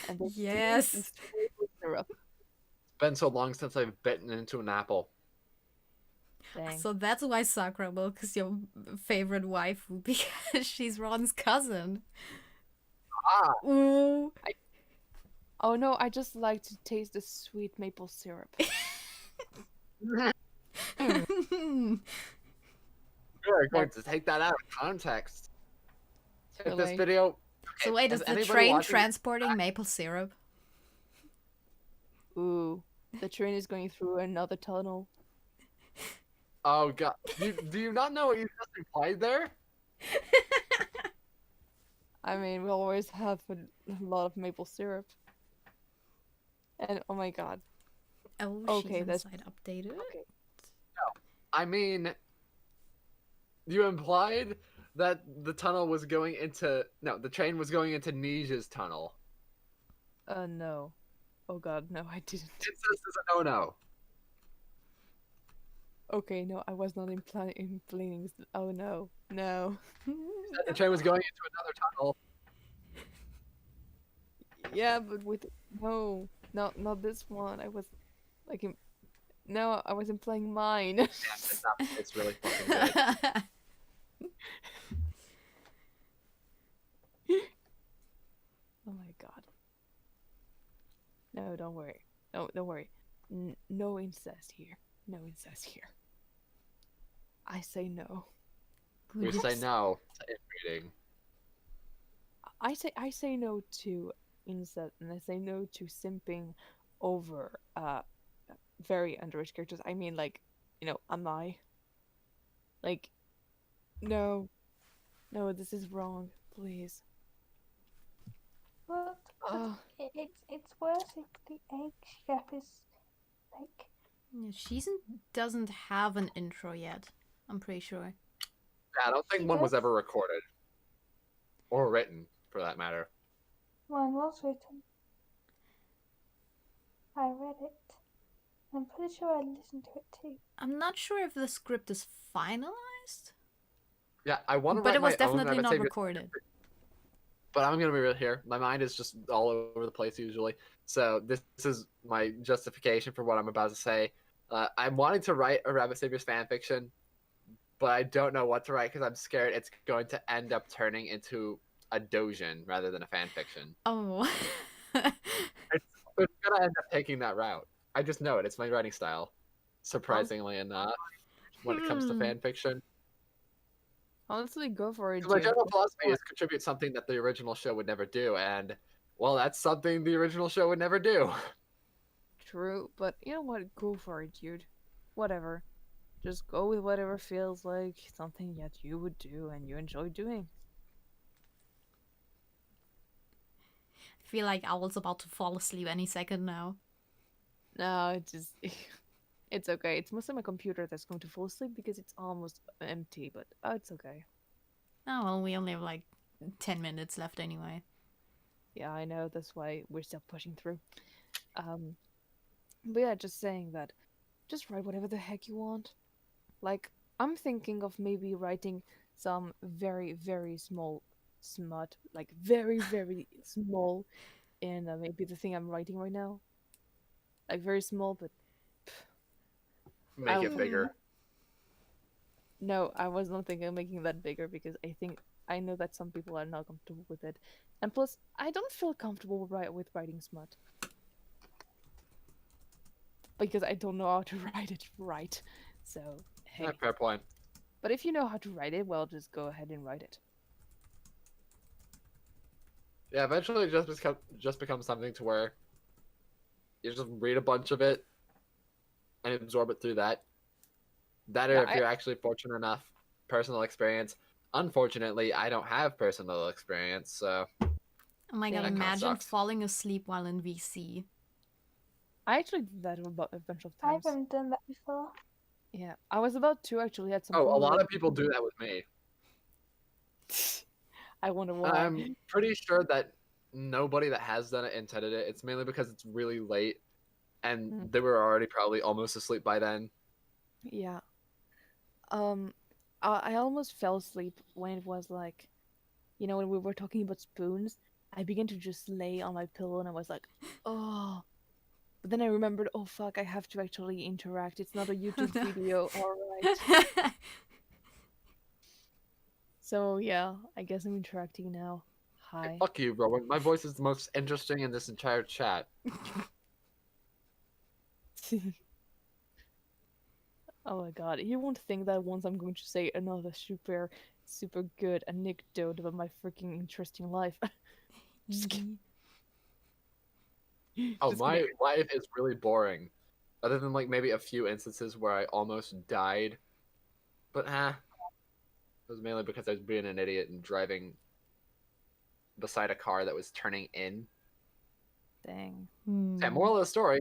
And the Yes. sweet maple syrup. It's been so long since I've bitten into an apple. Dang. So that's why Sakura Milk is your favorite waifu, because she's Ron's cousin. Ah! Ooh. Oh no, I just like to taste the sweet maple syrup. You're going to take that out of context. If this Really? video... So wait, has is the anybody train watching- transporting maple syrup? Ooh, the train is going through another tunnel. Oh god. Do you not know what you just implied there? I mean, we always have a lot of maple syrup. And oh my god. Oh, Okay, she's that's- inside updated. Okay. I mean... You implied that the tunnel was going into... No, the train was going into Nija's tunnel. No. Oh god, no, I didn't. It says it's a no-no. Okay, no, I was not implying. Oh no, no. The train was going into another tunnel. Yeah, but with no, not this one. I was like, no, I was implying mine. Yeah, it's really fucking good. Oh my god. No, don't worry. No, don't worry. No incest here. No incest here. I say no. We say no to inbreeding. I say no to incest, and I say no to simping over very underage characters. I mean, like, am I? Like, no, this is wrong. Please. But Uh, it's worse if the age gap is like. Yeah, Season doesn't have an intro yet. I'm pretty sure. Yeah, I don't think She one was does. ever recorded. Or written, for that matter. One was written. I read it. I'm pretty sure I listened to it too. I'm not sure if the script is finalized, Yeah, I want to but write it was my own. definitely I would not say, recorded. but I'm gonna be real here. My mind is just all over the place usually. So this is my justification for what I'm about to say. I'm wanting to write a Rabbit Saviors fanfiction, but I don't know what to write because I'm scared it's going to end up turning into a doujin rather than a fanfiction. Oh. It's gonna end up taking that route. I just know it. It's my writing style. Surprisingly enough, when it comes to fanfiction. honestly, go for it, My Jim. general philosophy is contribute something that the original show would never do, and well, that's something the original show would never do. True, but you know what? Go for it, dude. Whatever. Just go with whatever feels like something that you would do and you enjoy doing. I feel like Owl's about to fall asleep any second now. No, it's just it's okay. It's mostly my computer that's going to fall asleep because it's almost empty, but it's okay. Oh, well, we only have like 10 minutes left anyway. Yeah, I know. That's why we're still pushing through. But yeah, just saying that. Just write whatever the heck you want. Like, I'm thinking of maybe writing some very, very small smut, like very, very small, in maybe the thing I'm writing right now. Like very small, but Make it bigger. no, I was not thinking of making that bigger because I know that some people are not comfortable with it, and plus, I don't feel comfortable with writing smut because I don't know how to write it right. So hey, Yeah, fair point. but if you know how to write it, well, just go ahead and write it. Yeah, eventually it just becomes something to where you just read a bunch of it and absorb it through that. That or Yeah, if you're actually fortunate enough, personal experience. Unfortunately, I don't have personal experience, so Oh my god, That kinda imagine sucks. falling asleep while in VC. I actually did that a bunch of I times. haven't done that before. Yeah, I was about to actually at some oh, a point. lot of people do that with me. I wonder why. I'm pretty sure that nobody that has done it intended it. It's mainly because it's really late and they were already probably almost asleep by then. Yeah. I almost fell asleep when it was like, when we were talking about spoons. I began to just lay on my pillow and I was like, oh. But then I remembered, oh fuck, I have to actually interact. It's not a YouTube video, alright. So yeah, I guess I'm interacting now. Hi. Hey, fuck you, Rowan. My voice is the most interesting in this entire chat. Oh my god, you won't think that once I'm going to say another super, super good anecdote about my freaking interesting life. Just kidding. Oh, Just my kidding. life is really boring. Other than like maybe a few instances where I almost died. But it was mainly because I was being an idiot and driving beside a car that was turning in. Dang. Yeah, moral of the story,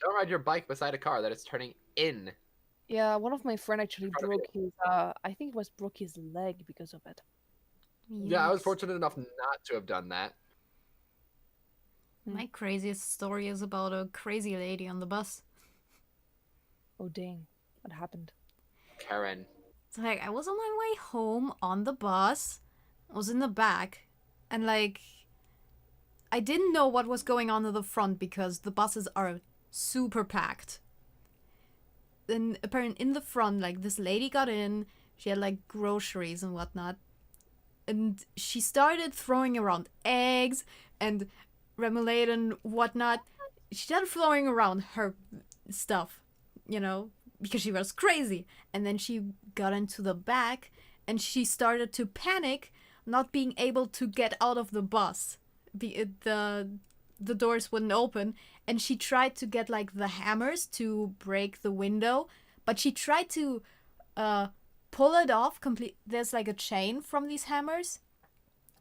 don't ride your bike beside a car that is turning in. Yeah, one of my friend actually front of broke his I think it was broke his leg because of it. Yeah, I was Yikes. fortunate enough not to have done that. My craziest story is about a crazy lady on the bus. Oh dang. What happened? Karen. It's like I was on my way home on the bus, I was in the back, and like I didn't know what was going on in the front because the buses are super packed. Then apparently in the front, like this lady got in, she had like groceries and whatnot, and she started throwing around eggs and remoulade and whatnot. She started throwing around her stuff, because she was crazy. And then she got into the back and she started to panic, not being able to get out of the bus. The doors wouldn't open, and she tried to get like the hammers to break the window, but she tried to pull it off complete. There's like a chain from these hammers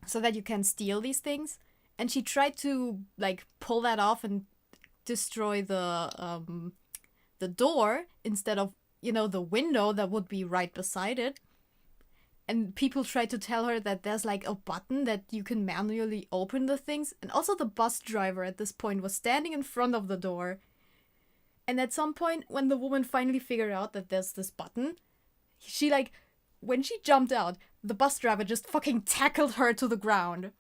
so that you can steal these things, and she tried to like pull that off and destroy the door instead of, you know, the window that would be right beside it. And people try to tell her that there's like a button that you can manually open the things. And also the bus driver at this point was standing in front of the door. And at some point, when the woman finally figured out that there's this button, she like, when she jumped out, the bus driver just fucking tackled her to the ground.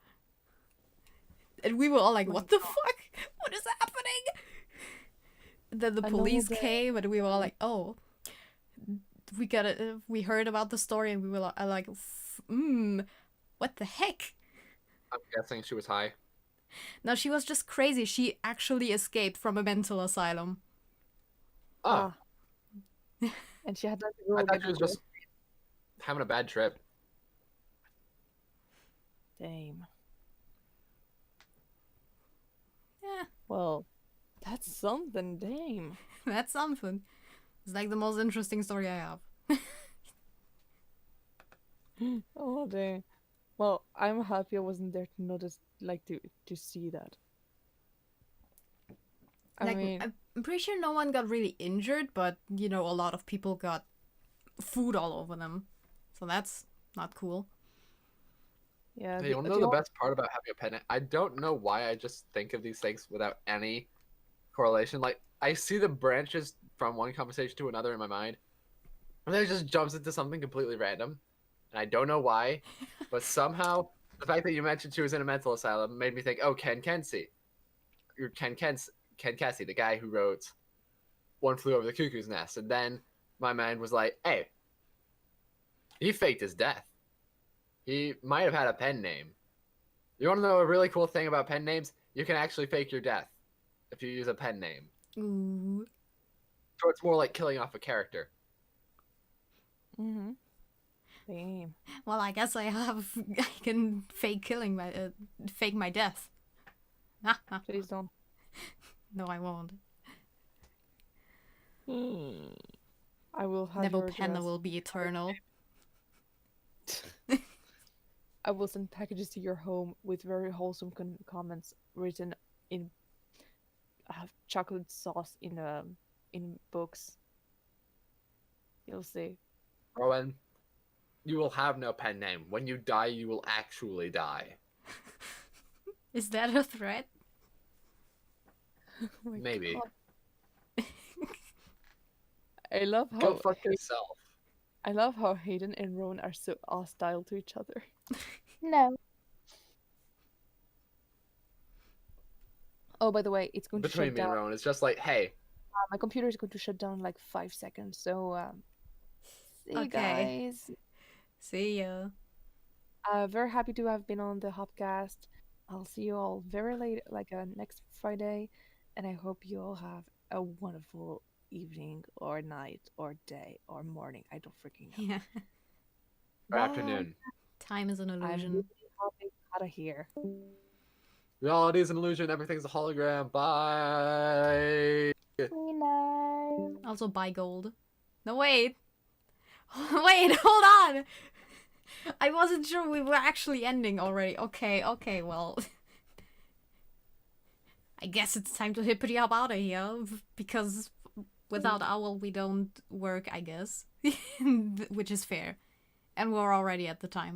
And we were all like, what the fuck? What is happening? And then the police came and we were all like, oh. We heard about the story and we were like, what the heck? I'm guessing she was high. No, she was just crazy. She actually escaped from a mental asylum. Oh. And she had to I thought she was just having a bad trip. Damn. Yeah. Well, that's something, damn. That's something. It's like the most interesting story I have. Oh, dang. Well, I'm happy I wasn't there to notice, like, to see that. I Like, mean, I'm pretty sure no one got really injured, but, you know, a lot of people got food all over them. So that's not cool. yeah. Hey, you want to know the best part about having a pet name? I don't know why I just think of these things without any correlation. Like, I see the branches from one conversation to another in my mind, and then it just jumps into something completely random, and I don't know why, but somehow the fact that you mentioned she was in a mental asylum made me think, oh, Ken Kesey, the guy who wrote One Flew Over the Cuckoo's Nest, and then my mind was like, hey, he faked his death. He might have had a pen name. You want to know a really cool thing about pen names? You can actually fake your death if you use a pen name. Ooh. So it's more like killing off a character. Mm-hmm. Damn. Well, I guess I can fake my death. Please don't. No, I won't. I will have your NebelPanda address. will be eternal. I will send packages to your home with very wholesome comments written in chocolate sauce in books. You'll see. Rowan, you will have no pen name. When you die, you will actually die. Is that a threat? Oh my Maybe. God. I love Go how fuck yourself. I love how Hayden and Rowan are so hostile to each other. No. Oh, by the way, it's going to Between shut me and down. Rowan, it's just like, hey, My computer is going to shut down in like 5 seconds. So, see you Okay. guys. See ya. Very happy to have been on the Hopcast. I'll see you all very late, like next Friday, and I hope you all have a wonderful evening or night or day or morning. I don't freaking know. Yeah. or afternoon. Time is an I'm illusion. really hopping out of here. Reality is an illusion. Everything's a hologram. Bye. We know. Also, buy gold. No, wait. Wait, hold on. I wasn't sure we were actually ending already. Okay, well. I guess it's time to hippity hop out of here. Because without Owl, we don't work, I guess. Which is fair. And we're already at the time.